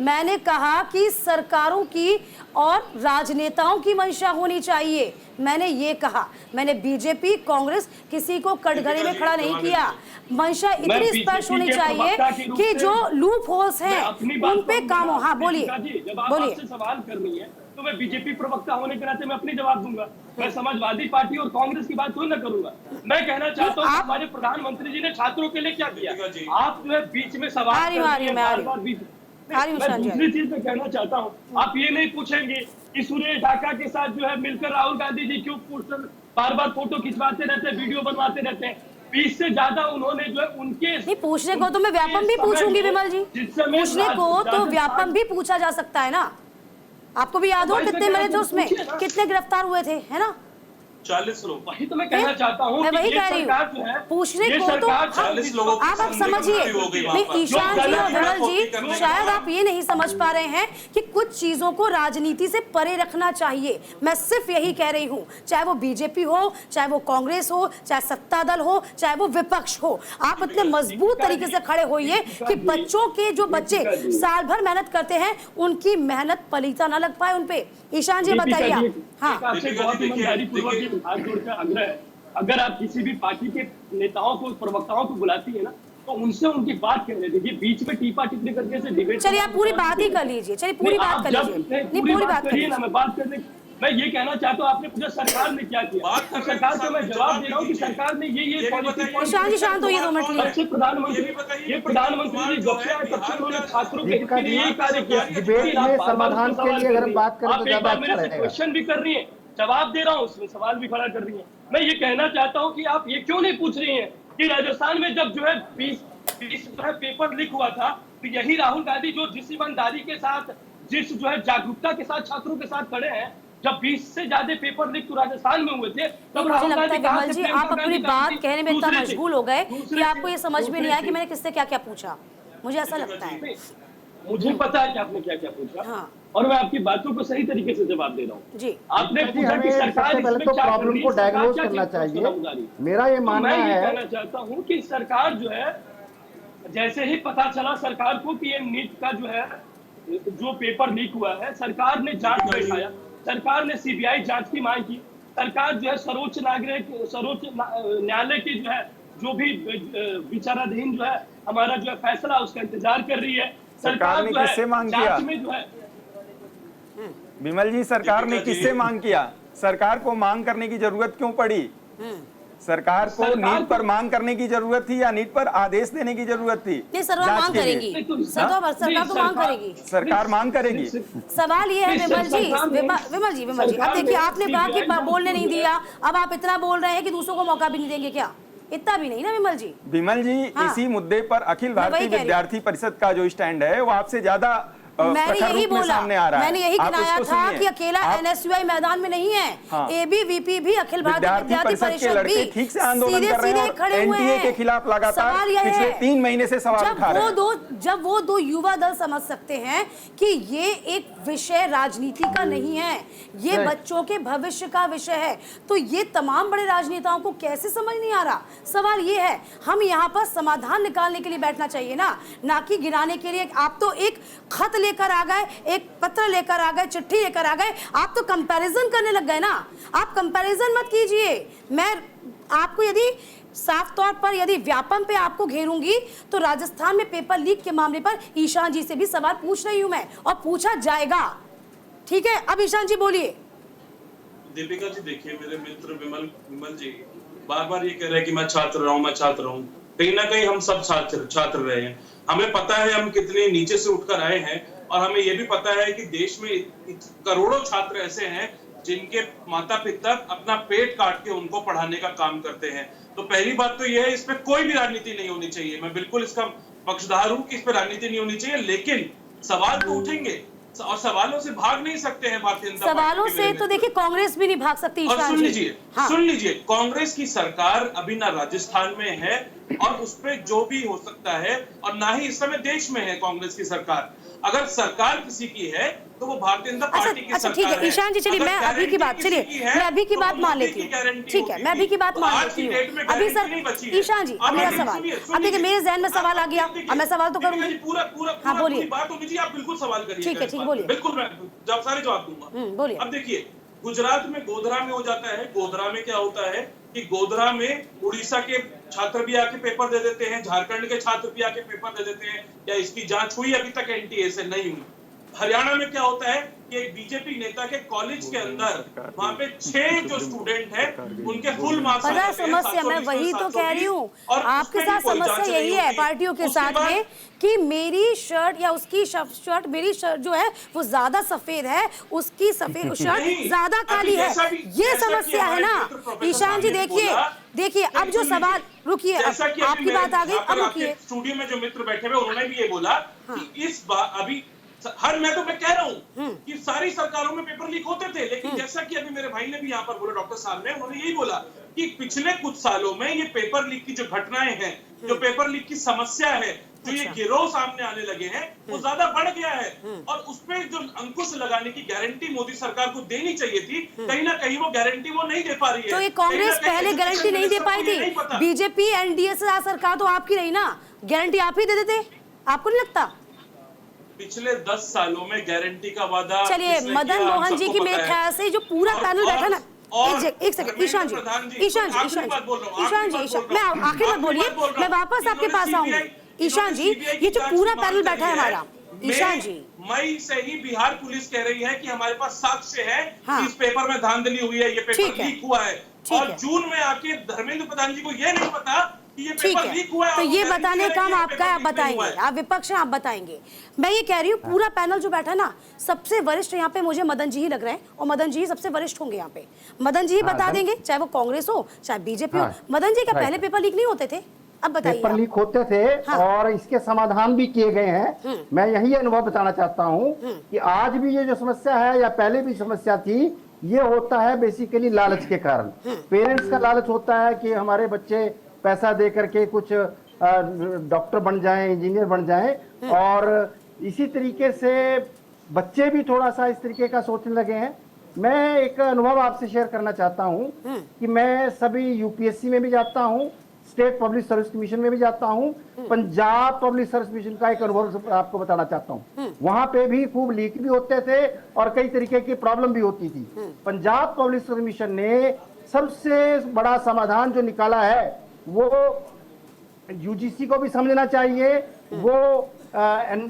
मैंने कहा कि सरकारों की और राजनेताओं की मंशा होनी चाहिए, मैंने ये कहा। मैंने बीजेपी, कांग्रेस किसी को कटघरे में खड़ा नहीं किया। मंशा इतनी स्पष्ट होनी चाहिए कि जो लूप होल्स हैं उन पे काम हो। हाँ बोलिए, बोलिए। सवाल करनी है तो मैं बीजेपी प्रवक्ता होने के नाते मैं अपनी जवाब दूंगा। मैं समाजवादी पार्टी और कांग्रेस की बात थोड़ी ना करूंगा। मैं कहना चाहता हूँ हमारे प्रधानमंत्री जी ने छात्रों के लिए क्या किया। आप जो है बीच में सवाल दूसरी चीज मैं कहना चाहता हूँ, आप ये नहीं पूछेंगे कि सुरेश ढाका के साथ जो है मिलकर राहुल गांधी जी क्यों बार बार फोटो खिंचवाते रहते, वीडियो बनवाते रहते हैं। 20 से ज्यादा उन्होंने जो है उनके नहीं पूछने को तो मैं व्यापम भी पूछूंगी विमल जी, पूछने को तो व्यापम भी पूछा जा सकता है ना। आपको भी याद हो कितने मरे थे उसमें, कितने गिरफ्तार हुए थे, है ना? 40 लोग। वही तो मैं कहना चाहता हूँ, मैं वही कह रही हूँ, पूछने को तो 40 लोगों आप समझिए। नहीं, ईशान जी और विमल जी शायद आप ये नहीं समझ पा रहे हैं कि कुछ चीजों को राजनीति से परे रखना चाहिए। मैं सिर्फ यही कह रही हूँ, चाहे वो बीजेपी हो, चाहे वो कांग्रेस हो, चाहे सत्ता दल हो, चाहे वो विपक्ष हो, आप इतने मजबूत तरीके से खड़े होइए कि बच्चों के जो बच्चे साल भर मेहनत करते हैं उनकी मेहनत पलीता ना लग पाए उनपे। ईशान जी बताइए आप। हाँ, हाथ जोड़कर आग्रह है, अगर आप किसी भी पार्टी के नेताओं को, प्रवक्ताओं को बुलाती है ना तो उनसे उनकी बात कहने दीजिए। बीच में टीपा टिप्पणी करके से डिबेट। चलिए आप पूरी बात ही कर लीजिए, चलिए पूरी बात कर लीजिए। नहीं पूरी बात करिए ना, मैं बात करने मैं ये कहना चाहता हूँ, आपने पूछा सरकार ने क्या किया। सरकार को मैं जवाब दे रहा हूँ कि सरकार ने ये ईशान जी शांत होइए 2 मिनट लिए। प्रधानमंत्री जी जब से आए तब से उन्होंने छात्रों के लिए यही कार्य किया। डिबेट में समाधान के लिए अगर हम बात करें तो ज्यादा अच्छा रहेगा। क्वेश्चन भी कर रही है, जवाब दे रहा हूँ, उसमें सवाल भी खड़ा कर रही है। मैं ये कहना चाहता हूँ कि आप ये क्यों नहीं पूछ रही हैं कि राजस्थान में जब जो है 20 जो है पेपर लीक हुआ था तो यही राहुल गांधी जो जिस ईमानदारी के साथ, जिस जो है जागरूकता के साथ छात्रों के साथ खड़े हैं, जब 20 से ज्यादा पेपर लीक तो राजस्थान में हुए थे तब मुझे लगता है विमल जी आप अपनी बात कहने में इतना मशगूल हो गए कि आपको ये समझ में नहीं आया कि मैंने किससे क्या क्या पूछा। मुझे ऐसा लगता है। मुझे पता है कि आपने क्या क्या पूछा, और मैं आपकी बातों को सही तरीके से जवाब दे रहा हूँ जी। आपने पूछा कि सरकार पहले तो प्रॉब्लम को डायग्नोज करना चाहिए। मेरा ये मानना है, मैं कहना चाहता हूँ कि सरकार जो है, जैसे ही पता चला सरकार को कि ये नीट का जो है जो पेपर लीक हुआ है, सरकार ने जांच बैठाया, सरकार ने सीबीआई जांच की मांग की। सरकार जो है सर्वोच्च न्यायालय की जो है जो भी विचाराधीन जो है हमारा जो है फैसला उसका इंतजार कर रही है। सरकार ने किससे मांग किया? विमल जी, सरकार ने किससे मांग किया? सरकार को मांग करने की जरूरत क्यों पड़ी? सरकार को नीट पर मांग करने की जरूरत थी या नीट पर आदेश देने की जरूरत थी? नहीं, सरकार मांग करेगी, सरकार तो मांग करेगी, सरकार मांग करेगी। सवाल ये है विमल जी, अब देखिए आपने कहा कि बोलने नहीं दिया, अब आप इतना बोल रहे हैं कि दूसरों को मौका भी नहीं देंगे क्या? इतना भी नहीं ना विमल जी। हाँ। इसी मुद्दे पर अखिल भारतीय विद्यार्थी परिषद का जो स्टैंड है वो आपसे ज्यादा मैंने यही बोला, मैंने यही गिनाया था कि अकेला एनएसयूआई मैदान में नहीं है, हाँ। एबीवीपी भी, अखिल भारतीय विद्यार्थी परिषद भी ठीक से आंदोलन कर रहे हैं और एनटीए के खिलाफ लगातार पिछले 3 महीने से सवाल उठा रहे हैं। जब वो दो युवा दल समझ सकते हैं कि ये एक विषय राजनीति का नहीं है, ये बच्चों के भविष्य का विषय है, तो ये तमाम बड़े राजनेताओं को कैसे समझ नहीं आ रहा? सवाल ये है, हम यहाँ पर समाधान निकालने के लिए बैठना चाहिए ना कि गिराने के लिए। आप तो एक खत लेकर आ गए, एक पत्र लेकर आ गए, चिट्ठी लेकर आ गए, आप तो कंपैरिजन करने लग गए ना। आप कंपैरिजन मत कीजिए। मैं आपको यदि साफ तौर पर यदि व्यापम पे आपको घेरूंगी तो राजस्थान में पेपर लीक के मामले पर ईशान जी से भी सवाल पूछ रही हूं मैं, और पूछा जाएगा। ठीक है, अब ईशान जी बोलिए। दीपिका जी देखिए, मेरे मित्र विमल जी बार बार ये कह रहे हैं कि मैं छात्र रहा हूं, मैं छात्र हूं। कहीं ना कहीं हम सब छात्र रहे हैं। हमें पता है हम कितने नीचे से उठकर आए हैं, और हमें यह भी पता है कि देश में करोड़ों छात्र ऐसे हैं जिनके माता पिता अपना पेट काट के उनको पढ़ाने का काम करते हैं। तो पहली बात तो यह है, इस पे कोई भी राजनीति नहीं होनी चाहिए। मैं बिल्कुल इसका पक्षधार हूं कि इस पे राजनीति नहीं होनी चाहिए, लेकिन सवाल तो उठेंगे और सवालों से भाग नहीं सकते हैं भारतीय जनता पार्टी। सवालों से तो देखिए कांग्रेस भी नहीं भाग सकती। और सुन लीजिए, कांग्रेस की सरकार अभी ना राजस्थान में है और उस पे जो भी हो सकता है, और ना ही इस समय देश में है कांग्रेस की सरकार। अगर सरकार किसी की है तो वो भारतीय जनता पार्टी की सरकार है। ठीक है ईशान जी, चलिए मैं अभी की बात मान लेती हूँ। ठीक है, मैं अभी की बात मान लेती हूँ। अभी सर ईशान जी, अब मेरा सवाल, अब देखिए मेरे जहन में सवाल आ गया, अब मैं सवाल तो करूंगी। हाँ बोलिए, बात होगी जी, आप बिल्कुल सवाल करिए। ठीक है, बोलिए। बिल्कुल, मैं सारे जवाब दूंगा। बोलिए। अब देखिए, गुजरात में गोधरा में हो जाता है। गोधरा में क्या होता है कि गोधरा में उड़ीसा के छात्र भी आके पेपर दे देते हैं, झारखंड के छात्र भी आके पेपर दे देते हैं। क्या इसकी जांच हुई? अभी तक एनटीए से नहीं हुई। हरियाणा में क्या होता है कि एक बीजेपी नेता के कॉलेज के अंदर वहां पे 6 जो स्टूडेंट हैं उनके फुल मार्क्स। पता समस्या मैं वही तो कह रही हूँ, आपके साथ समस्या यही है पार्टियों के साथ में कि मेरी शर्ट या उसकी शर्ट, मेरी शर्ट जो है वो ज्यादा सफेद है, उसकी सफेद शर्ट ज्यादा काली है। ये समस्या है ना ईशान जी। देखिए अब जो सवाल, रुकिए, आपकी बात आ गई, अब रुकिए। स्टूडियो में जो मित्र बैठे हुए उन्होंने भी ये बोला कि इस बार अभी मैं कह रहा हूँ कि सारी सरकारों में पेपर लीक होते थे, लेकिन जैसा कि अभी मेरे भाई ने भी यहाँ पर बोला, डॉक्टर साहब ने, उन्होंने यही बोला कि पिछले कुछ सालों में ये पेपर लीक की जो घटनाएं हैं, जो पेपर लीक की समस्या है, जो ये गिरोह सामने आने लगे हैं, वो ज्यादा बढ़ गया है। और उस पे जो अंकुश लगाने की गारंटी मोदी सरकार को देनी चाहिए थी, कहीं ना कहीं वो गारंटी वो नहीं दे पा रही है। तो ये कांग्रेस पहले गारंटी नहीं दे पाई थी, बीजेपी एनडीए से सरकार तो आपकी रही ना, गारंटी आप ही दे देते, आपको नहीं लगता? पिछले 10 सालों में गारंटी का वादा। चलिए मदन मोहन जी की मेरे ख्याल से जो पूरा पैनल बैठा ना, एक सेकंड ईशान जी, मैं आखिर में बोलिए, मैं वापस आपके पास आऊंगी। ईशान जी, ये जो पूरा पैनल बैठा है हमारा, ईशान जी, मई से ही बिहार पुलिस कह रही है कि हमारे पास साक्ष्य है कि इस पेपर में धांधली हुई है, ये पेपर लीक हुआ है। और जून में आके धर्मेंद्र प्रधान जी को ये नहीं पता कि ये पेपर लीक हुआ है। तो ये बताने का काम आपका है, आप बताएंगे, आप विपक्ष हैं, आप बताएंगे। मैं ये कह रही हूँ पूरा पैनल जो बैठा ना, सबसे वरिष्ठ यहाँ पे मुझे मदन जी ही लग रहे हैं, और मदन जी ही सबसे वरिष्ठ होंगे यहाँ पे। मदन जी ही बता देंगे, चाहे वो कांग्रेस हो चाहे बीजेपी हो। मदन जी, क्या पहले पेपर लीक नहीं होते थे? अब बताइए। पेपर लीक होते थे और इसके समाधान भी किए गए हैं। मैं यही अनुभव बताना चाहता हूँ कि आज भी ये जो समस्या है या पहले भी समस्या थी, ये होता है बेसिकली लालच के कारण। पेरेंट्स का लालच होता है कि हमारे बच्चे पैसा दे करके कुछ डॉक्टर बन जाएं, इंजीनियर बन जाएं, और इसी तरीके से बच्चे भी थोड़ा सा इस तरीके का सोचने लगे हैं। मैं एक अनुभव आपसे शेयर करना चाहता हूं कि मैं सभी यूपीएससी में भी जाता हूं, स्टेट पब्लिक सर्विस कमीशन में भी जाता हूं, पंजाब पब्लिक सर्विस कमीशन का एक अनुभव आपको बताना चाहता हूं। वहां पे भी खूब लीक भी होते थे और कई तरीके की प्रॉब्लम भी होती थी। पंजाब पब्लिक सर्विस कमीशन ने सबसे बड़ा समाधान जो निकाला है वो यूजीसी को भी समझना चाहिए, वो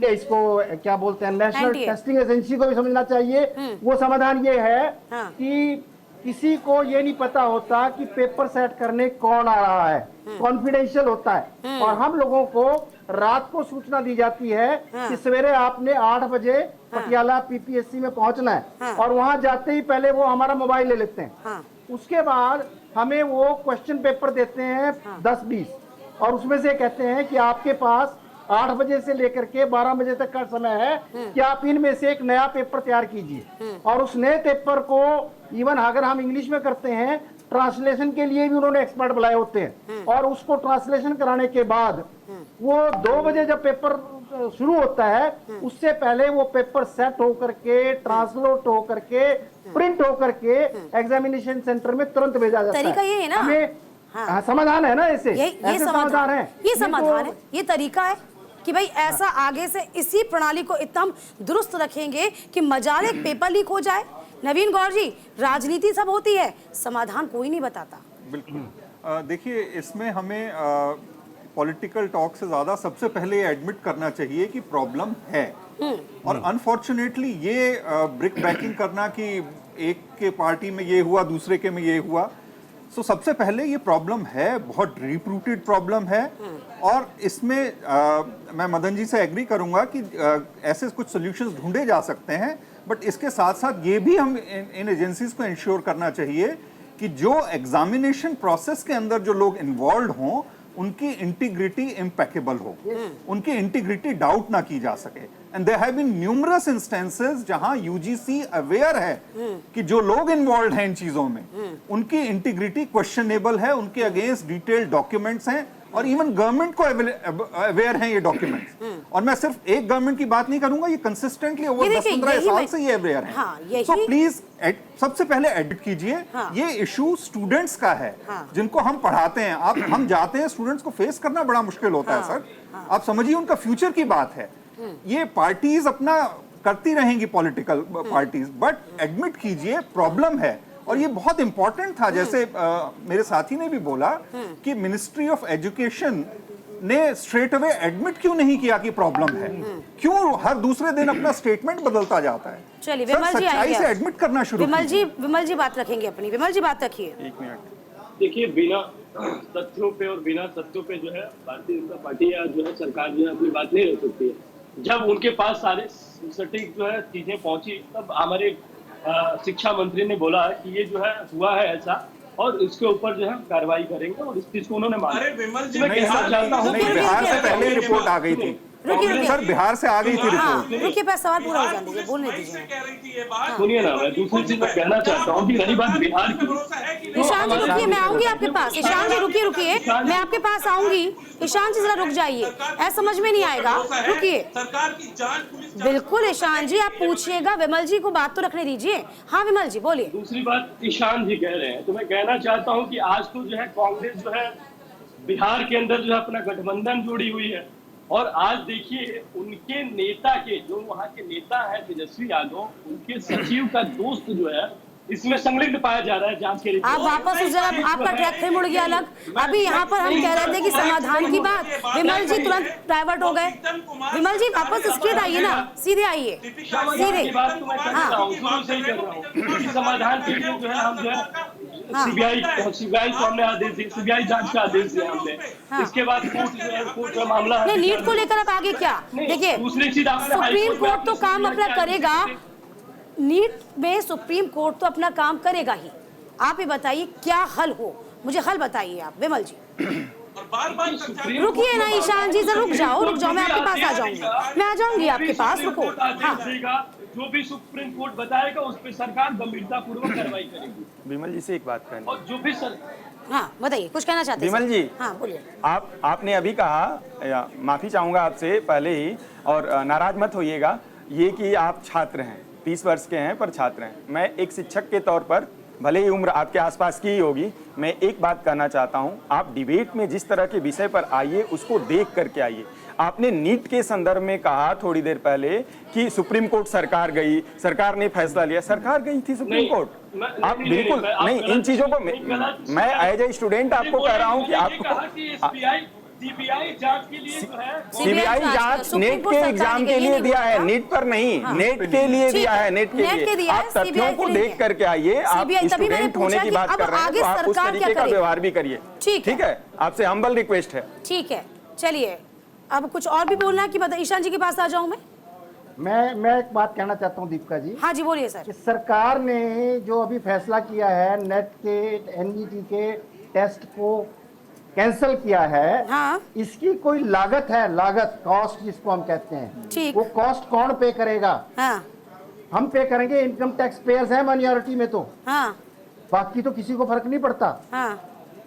इसको क्या बोलते हैं, नेशनल टेस्टिंग एजेंसी को भी समझना चाहिए। वो समाधान ये है कि किसी को ये नहीं पता होता कि पेपर सेट करने कौन आ रहा है, कॉन्फिडेंशियल होता है। और हम लोगों को रात को सूचना दी जाती है कि सवेरे आपने 8 बजे पटियाला पीपीएससी में पहुंचना है, और वहां जाते ही पहले वो हमारा मोबाइल ले लेते हैं। उसके बाद हमें वो क्वेश्चन पेपर देते हैं 10-20, और उसमें से कहते हैं कि आपके पास 8 बजे से लेकर के 12 बजे तक का समय है कि आप इनमें से एक नया पेपर तैयार कीजिए। और उस नए पेपर को इवन अगर हम इंग्लिश में करते हैं, ट्रांसलेशन के लिए भी उन्होंने एक्सपर्ट बुलाए होते हैं, और उसको ट्रांसलेशन कराने के बाद वो 2 बजे जब पेपर शुरू होता है, उससे पहले वो पेपर सेट होकर के, ट्रांसलेट होकर के, प्रिंट होकर के एग्जामिनेशन सेंटर में तुरंत भेजा जाता है। तरीका ये है ना, हमें समाधान है ना, ऐसे ये समाधान है, ये समाधान है, ये तरीका है कि भाई ऐसा आगे से इसी प्रणाली को इतना हम दुरुस्त रखेंगे कि मजाल एक पेपर लीक हो जाए। नवीन गौर जी, राजनीति सब होती है, समाधान कोई नहीं बताता। बिल्कुल। देखिए, इसमें हमें पॉलिटिकल टॉक से ज्यादा सबसे पहले एडमिट करना चाहिए कि प्रॉब्लम है। और अनफॉर्चुनेटली ये ब्रिक बैकिंग करना कि एक के पार्टी में ये हुआ, दूसरे के में ये हुआ, सो सबसे पहले ये प्रॉब्लम है, बहुत डीप रूटेड प्रॉब्लम है। और इसमें मैं मदन जी से एग्री करूंगा कि ऐसे कुछ सॉल्यूशंस ढूंढे जा सकते हैं, बट इसके साथ साथ ये भी हम इन एजेंसीज को इंश्योर करना चाहिए कि जो एग्जामिनेशन प्रोसेस के अंदर जो लोग इन्वॉल्व हों, उनकी इंटीग्रिटी इम्पेकेबल हो, उनकी इंटीग्रिटी डाउट ना की जा सके। And there have been numerous instances जहां यूजीसी अवेयर है कि जो लोग इन्वॉल्व हैं इन चीजों में, उनकी इंटीग्रिटी क्वेश्चनेबल है, उनके अगेंस्ट डिटेल्ड डॉक्यूमेंट्स हैं, और इवन गवर्नमेंट को अवेयर हैं ये डॉक्यूमेंट्स। और मैं सिर्फ एक गवर्नमेंट की बात नहीं करूंगा, ये कंसिस्टेंटली ओवर 10-15 साल से ये अवेयर हैं। सो प्लीज सबसे पहले एडिट कीजिए। ये इशू स्टूडेंट्स का है, जिनको हम पढ़ाते हैं। हम जाते हैं, स्टूडेंट्स को फेस करना बड़ा मुश्किल होता है सर। आप समझिए, उनका फ्यूचर की बात है। ये पार्टीज अपना करती रहेंगी, पॉलिटिकल पार्टीज, बट एडमिट कीजिए प्रॉब्लम है। और ये बहुत इंपॉर्टेंट था, जैसे मेरे साथी ने भी बोला कि मिनिस्ट्री ऑफ एजुकेशन ने स्ट्रेट अवे एडमिट क्यों नहीं किया कि प्रॉब्लम है, क्यों हर दूसरे दिन अपना स्टेटमेंट बदलता जाता है। चलिए विमल जी आइए, से एडमिट करना शुरू। विमल जी बात रखेंगे अपनी। विमल जी बात रखिए। 1 मिनट। देखिए, बिना तथ्यों पे और बिना सत्यों पे जो है भारतीय जनता पार्टी या जो है सरकार जो है अपनी बात नहीं रख सकती है। जब उनके पास सारे सटीक जो है चीजें पहुंची, तब हमारे शिक्षा मंत्री ने बोला कि ये जो है हुआ है ऐसा, और इसके ऊपर जो है कार्रवाई करेंगे, और इस चीज को उन्होंने माना। अरे विमल जी, नहीं, बिहार से पहले रिपोर्ट आ गई थी सर, बिहार से आ गई थी रिपोर्ट। रुकिए, पर सवाल पूरा हो जाने दीजिए, बोलने दीजिए। सुनिए ना, मैं दूसरी चीज मैं कहना चाहता हूँ कि रही बात बिहार की। ईशान जी रुकिए, मैं आऊंगी आपके पास। ईशान जी रुकिए, मैं आपके पास आऊंगी। ईशान जी जरा रुक जाइए, ऐसा समझ में नहीं आएगा, रुकिए। सरकार की जांच, पुलिस बिल्कुल ईशान जी, आप पूछिएगा, विमल जी को बात तो रखने दीजिए। हाँ विमल जी बोलिए। दूसरी बात ईशान जी कह रहे हैं, तो मैं कहना चाहता हूँ कि आज तो जो है कांग्रेस जो है बिहार के अंदर जो है अपना गठबंधन जोड़ी हुई है, और आज देखिए उनके नेता के, जो वहाँ के नेता है तेजस्वी यादव, उनके सचिव का दोस्त जो है इसमें संलिग्न पाया जा रहा है जांच के लिए। आप वापस उस जगह, आपका ट्रैक फिर मुड़ गया अलग। अभी यहाँ पर हम कह रहे थे कि समाधान की बात, विमल जी तुरंत डाइवर्ट हो गए। विमल जी वापस स्ट्रेट आइए ना, सीधे आइए, सीधे। समाधान के लिए जो है हम जो है सीबीआई को हमने आदेश दिया, सीबीआई जांच का आदेश दिया हमने। इसके बाद कोर्ट का मामला है। नीट को लेकर अब आगे क्या? देखिए, दूसरी चीज सुप्रीम कोर्ट तो काम अपना करेगा, नीट में सुप्रीम कोर्ट तो अपना काम करेगा ही। आप ये बताइए क्या हल हो, मुझे हल बताइए आप विमल जी। रुकिए ना ईशान जी, रुक जाओ, मैं आपके पास आ जाऊंगी, मैं आ जाऊंगी आपके पास, रुको। जो भी सुप्रीम कोर्ट बताएगा उस पर सरकार गंभीरता पूर्वक कार्रवाई करेगी। विमल जी से एक बात करनी, और जो भी हाँ बताइए, कुछ कहना चाहते हैं विमल जी? हाँ बोलिए। आपने अभी कहा, माफी चाहूंगा आपसे पहले ही, और नाराज मत होइएगा, ये कि आप छात्र हैं, 30 वर्ष के हैं पर छात्र हैं। मैं एक शिक्षक के तौर पर, भले ही उम्र आपके आसपास की ही होगी, मैं एक बात कहना चाहता हूं, आप डिबेट में जिस तरह के विषय पर आइए उसको देख करके आइए। आपने नीट के संदर्भ में कहा थोड़ी देर पहले कि सुप्रीम कोर्ट सरकार गई, सरकार ने फैसला लिया, सरकार गई थी सुप्रीम कोर्ट। आप बिल्कुल नहीं, इन चीजों को मैं एज ए स्टूडेंट आपको कह रहा हूं कि आपको सीबीआई जांच के लिए जो है सीबीआई जांच नेट के एग्जाम के लिए दिया है, नीट पर नहीं, नेट के लिए दिया है, नेट के लिए। आप तथ्यों को देख करके आइए, आप स्टूडेंट होने की बात कर रहे हैं तो आप उस तरीके का व्यवहार भी करिए, ठीक है? आपसे हम्बल रिक्वेस्ट है। ठीक है, चलिए अब कुछ और भी बोलना है कि मतलब ईशान जी के पास आ जाऊं मैं एक बात कहना चाहता हूं दीपिका जी। हाँ जी बोलिए सर। कि सरकार ने जो अभी फैसला किया है नेट के एनईटी के टेस्ट को कैंसिल किया है, हाँ। इसकी कोई लागत है, लागत कॉस्ट जिसको हम कहते हैं, ठीक। वो कॉस्ट कौन पे करेगा? हाँ। हम पे करेंगे, इनकम टैक्स पेयर्स हैं माइनॉरिटी में तो, हाँ। बाकी तो किसी को फर्क नहीं पड़ता। हाँ।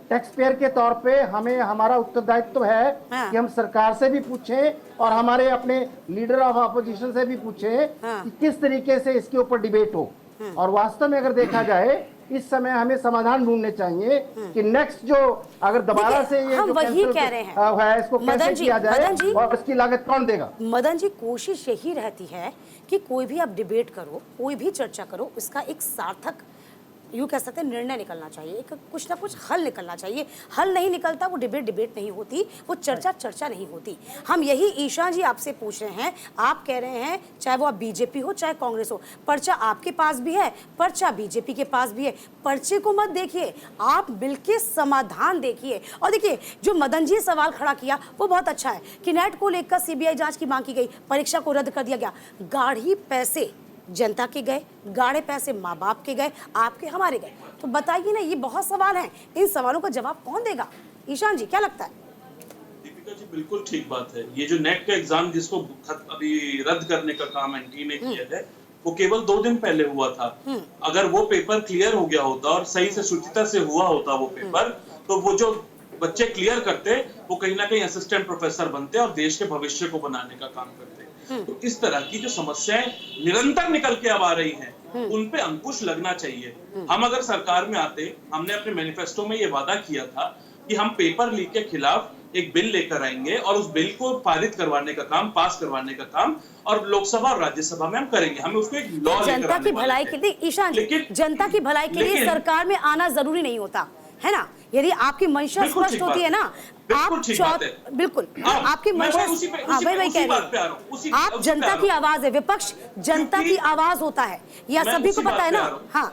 टैक्स पेयर के तौर पे हमें हमारा उत्तरदायित्व है हाँ। कि हम सरकार से भी पूछें और हमारे अपने लीडर ऑफ अपोजिशन से भी पूछें कि किस तरीके से इसके ऊपर डिबेट हो। और वास्तव में अगर देखा जाए इस समय हमें समाधान ढूंढने चाहिए कि नेक्स्ट जो अगर दोबारा से ये हम जो वही कह रहे हैं है इसको कैसे किया जाए और इसकी लागत कौन देगा? मदन जी कोशिश यही रहती है कि कोई भी आप डिबेट करो, कोई भी चर्चा करो, इसका एक सार्थक यूँ कह सकते हैं निर्णय निकलना चाहिए, एक कुछ ना कुछ हल निकलना चाहिए। हल नहीं निकलता वो डिबेट नहीं होती, वो चर्चा नहीं होती। हम यही ईशान जी आपसे पूछ रहे हैं, आप कह रहे हैं चाहे वो आप बीजेपी हो चाहे कांग्रेस हो, पर्चा आपके पास भी है, पर्चा बीजेपी के पास भी है। पर्चे को मत देखिए, आप मिलके समाधान देखिए। और देखिए जो मदन जी सवाल खड़ा किया वो बहुत अच्छा है कि नेट को लेकर सीबीआई जांच की मांग की गई, परीक्षा को रद्द कर दिया गया। गाढ़ी पैसे जनता के गए, गाढ़े पैसे माँ बाप के गए, आपके हमारे गए। तो बताइए ना, ये बहुत सवाल हैं, इन सवालों का जवाब कौन देगा? ईशान जी क्या लगता है? दीपिका जी बिल्कुल ठीक बात है। ये जो नेट का एग्जाम जिसको अभी रद्द करने का काम एनटीए ने किया है, वो केवल 2 दिन पहले हुआ था। अगर वो पेपर क्लियर हो गया होता और सही से शुचिता से हुआ होता वो पेपर, तो वो जो बच्चे क्लियर करते वो कहीं ना कहीं असिस्टेंट प्रोफेसर बनते और देश के भविष्य को बनाने का काम करते। तो इस तरह की जो समस्याएं निरंतर निकल के अब आ रही हैं, उन पे अंकुश लगना चाहिए। हम अगर सरकार में आते, हमने अपने मैनिफेस्टो में ये वादा किया था कि हम पेपर लीक के खिलाफ एक बिल लेकर आएंगे और उस बिल को पारित करवाने का काम, पास करवाने का काम और लोकसभा और राज्यसभा में हम करेंगे। हमें उसको एक लॉ लेकर जनता की भलाई के लिए ईशान जी, जनता की भलाई के लिए सरकार में आना जरूरी नहीं होता है ना। यदि आपकी मंशा स्पष्ट होती है ना, आप बिल्कुल आपकी मंशा, हाँ वही कह रही हूँ, आप जनता की आवाज है, विपक्ष जनता की आवाज होता है, यह सभी को पता है ना। हाँ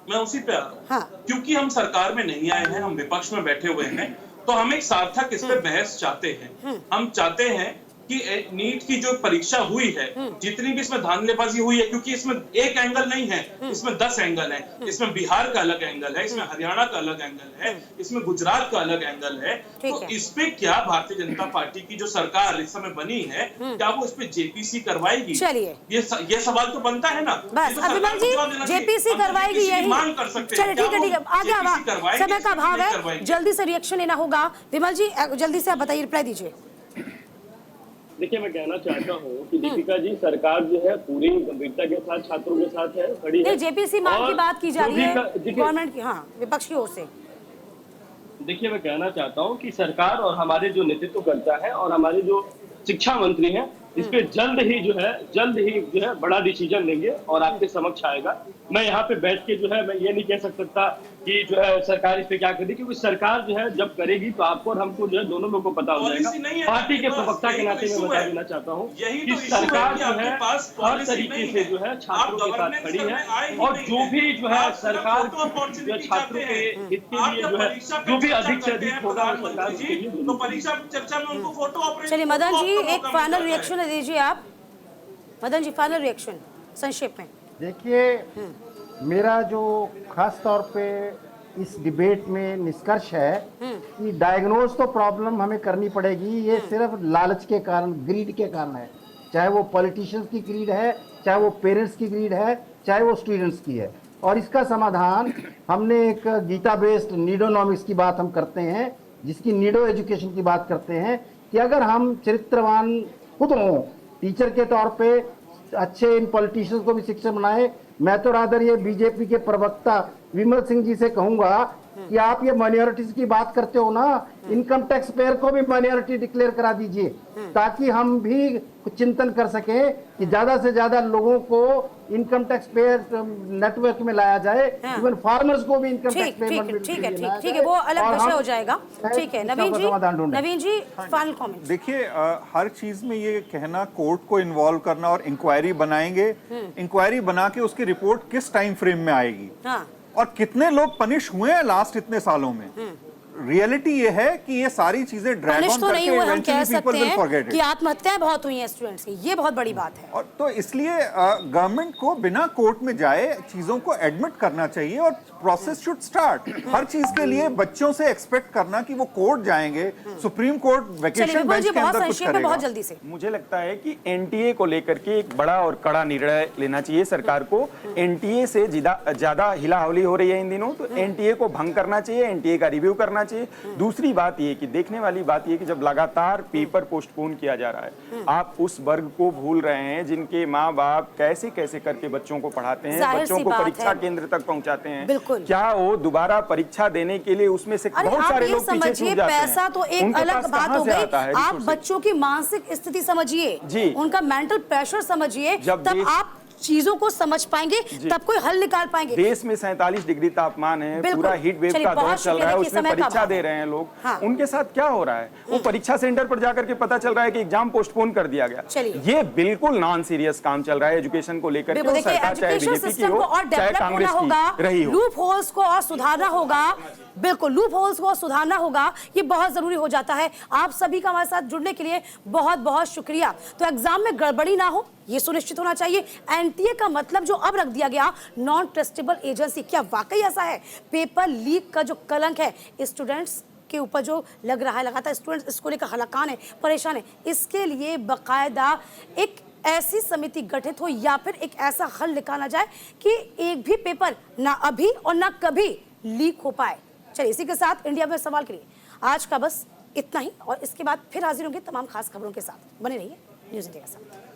मैं उसी पे आ रहा हूँ। हाँ। क्योंकि हम सरकार में नहीं आए हैं, हम विपक्ष में बैठे हुए हैं, तो हम एक सार्थक इस पे बहस चाहते हैं। हम चाहते हैं कि नीट की जो परीक्षा हुई है, जितनी भी इसमें धांधलेबाजी हुई है, क्योंकि इसमें एक एंगल नहीं है, इसमें 10 एंगल है। इसमें बिहार का अलग एंगल है, इसमें हरियाणा का अलग एंगल है, इसमें गुजरात का अलग एंगल है। तो इस पे क्या भारतीय जनता पार्टी की जो सरकार इस समय बनी है, क्या वो इस पे जेपीसी करवाएगी? चलिए ये सवाल तो बनता है ना। बस अभिमन्यु जी जेपीसी करवाएगी, यही मांग कर सकते हैं। चलिए ठीक है, आगे समय का अभाव है, जल्दी से रिएक्शन लेना होगा। विमल जी जल्दी से आप बताइए, रिप्लाई दीजिए। देखिए मैं कहना चाहता हूँ कि दीपिका जी, सरकार जो है पूरी गंभीरता के साथ छात्रों के साथ है, खड़ी है। जेपीसी मांग की बात की जा रही है गवर्नमेंट की, हाँ विपक्ष की ओर से। देखिए मैं कहना चाहता हूँ कि सरकार और हमारे जो नेतृत्व करता है और हमारे जो शिक्षा मंत्री हैं, इस पे जल्द ही जो है बड़ा डिसीजन लेंगे और आपके समक्ष आएगा। मैं यहाँ पे बैठ के जो है मैं ये नहीं कह सकता कि जो है सरकार इस पे क्या करेगी, क्योंकि सरकार जो है जब करेगी तो आपको और हमको जो है दोनों लोगों को पता हो जाएगा। पार्टी के प्रवक्ता के नाते मैं बता देना चाहता हूँ कि सरकार जो है हर तरीके से जो है छात्रों के साथ खड़ी है और जो भी जो है सरकार छात्रों के हित के लिए जो है जो भी अधिक से अधिक होगा सरकार के लिए, तो परीक्षा चर्चा में उनको फोटो ऑपरेशन। चलिए मदन जी एक फाइनल रिएक्शन दीजिए आप। मदन जी फाइनल रिएक्शन संक्षेप में। देखिए मेरा जो खास तौर पे इस डिबेट में निष्कर्ष है कि डायग्नोज तो प्रॉब्लम हमें करनी पड़ेगी, ये सिर्फ लालच के कारण, ग्रीड के कारण है। चाहे वो पॉलिटिशियंस की ग्रीड है, चाहे वो पेरेंट्स की ग्रीड है, चाहे वो स्टूडेंट्स की है। और इसका समाधान हमने एक गीता बेस्ड नीडोनॉमिक्स की बात हम करते हैं, जिसकी नीडो एजुकेशन की बात करते हैं कि अगर हम चरित्रवान खुद हों, टीचर के तौर पे अच्छे इन पॉलिटिशियंस को भी शिक्षक बनाए। मैं तो रादर ये बीजेपी के प्रवक्ता विमल सिंह जी से कहूंगा कि आप ये माइनॉरिटीज की बात करते हो ना, इनकम टैक्स पेयर को भी माइनॉरिटी डिक्लेयर करा दीजिए, ताकि हम भी कुछ चिंतन कर सकें कि ज्यादा से ज्यादा लोगों को इनकम टैक्स पेयर नेटवर्क में लाया जाए, इवन फार्मर्स को भी इनकम टैक्स पेमेंट ठीक है, वो अलग विषय हो जाएगा। ठीक है, नवीन जी फाइनल कमेंट। देखिए, हर चीज में ये कहना कोर्ट को इन्वॉल्व करना और इंक्वायरी बनाएंगे, इंक्वायरी बना के उसकी रिपोर्ट किस टाइम फ्रेम में आएगी और कितने लोग पनिश हुए हैं लास्ट इतने सालों में, रियलिटी ये है कि ये सारी चीजें ड्रैग ऑन तो नहीं हुए, हम कह सकते हैं कि करके आत्महत्याएं बहुत हुई हैं स्टूडेंट्स की, ये बहुत बड़ी बात है। और तो इसलिए गवर्नमेंट को बिना कोर्ट में जाए चीजों को एडमिट करना चाहिए और प्रोसेस शुड स्टार्ट। हर चीज के लिए बच्चों से एक्सपेक्ट करना कि वो कोर्ट जाएंगे, सुप्रीम कोर्ट वैकेशन बेंच के अंदर कुछ करेगा। बहुत जल्दी से मुझे लगता है कि एनटीए को लेकर के एक बड़ा और कड़ा निर्णय लेना चाहिए सरकार को। एनटीए से ज्यादा हिलाहौली हो रही है इन दिनों, तो एनटीए को भंग करना चाहिए, एनटीए का रिव्यू करना चाहिए। दूसरी बात ये कि देखने वाली बात ये कि जब लगातार पेपर पोस्टपोन किया जा रहा है, आप उस वर्ग को भूल रहे हैं जिनके माँ बाप कैसे कैसे करके बच्चों को पढ़ाते हैं, बच्चों को परीक्षा केंद्र तक पहुंचाते हैं। क्या वो दोबारा परीक्षा देने के लिए उसमें से बहुत सारे लोग पीछे छूट जाते हैं। पैसा तो एक अलग बात हो गई, आप बच्चों की मानसिक स्थिति समझिए, उनका मेंटल प्रेशर समझिए, तब आप चीजों को समझ पाएंगे, तब कोई हल निकाल पाएंगे। देश में 47 डिग्री तापमान है, पूरा हीट वेव का दौर चल रहा है, उसमें परीक्षा दे रहे हैं लोग, उनके साथ क्या हो रहा है? वो परीक्षा सेंटर पर जाकर के पता चल रहा है कि एग्जाम पोस्टपोन कर दिया गया। ये बिल्कुल नॉन सीरियस काम चल रहा है एजुकेशन को लेकर के। सरकार चाहे बीजेपी की हो चाहे कांग्रेस की रही हो, लूप होल्स को और सुधारना होगा। बिल्कुल, लूप होल्स को सुधारना होगा, ये बहुत जरूरी हो जाता है। आप सभी का हमारे साथ जुड़ने के लिए बहुत बहुत शुक्रिया। तो एग्जाम में गड़बड़ी ना हो, ये सुनिश्चित होना चाहिए। एनटीए का मतलब जो अब रख दिया गया, नॉन ट्रस्टेबल एजेंसी, क्या वाकई ऐसा है? पेपर लीक का जो कलंक है स्टूडेंट्स के ऊपर जो लग रहा है, लगातार स्टूडेंट्स इसको लेकर हलाकान है, परेशान है, इसके लिए बाकायदा एक ऐसी समिति गठित हो या फिर एक ऐसा हल निकाला जाए कि एक भी पेपर ना अभी और ना कभी लीक हो पाए। चलिए, इसी के साथ इंडिया में सवाल के लिए आज का बस इतना ही, और इसके बाद फिर हाजिर होंगे तमाम खास खबरों के साथ। बने रहिए न्यूज़ इंडिया के साथ।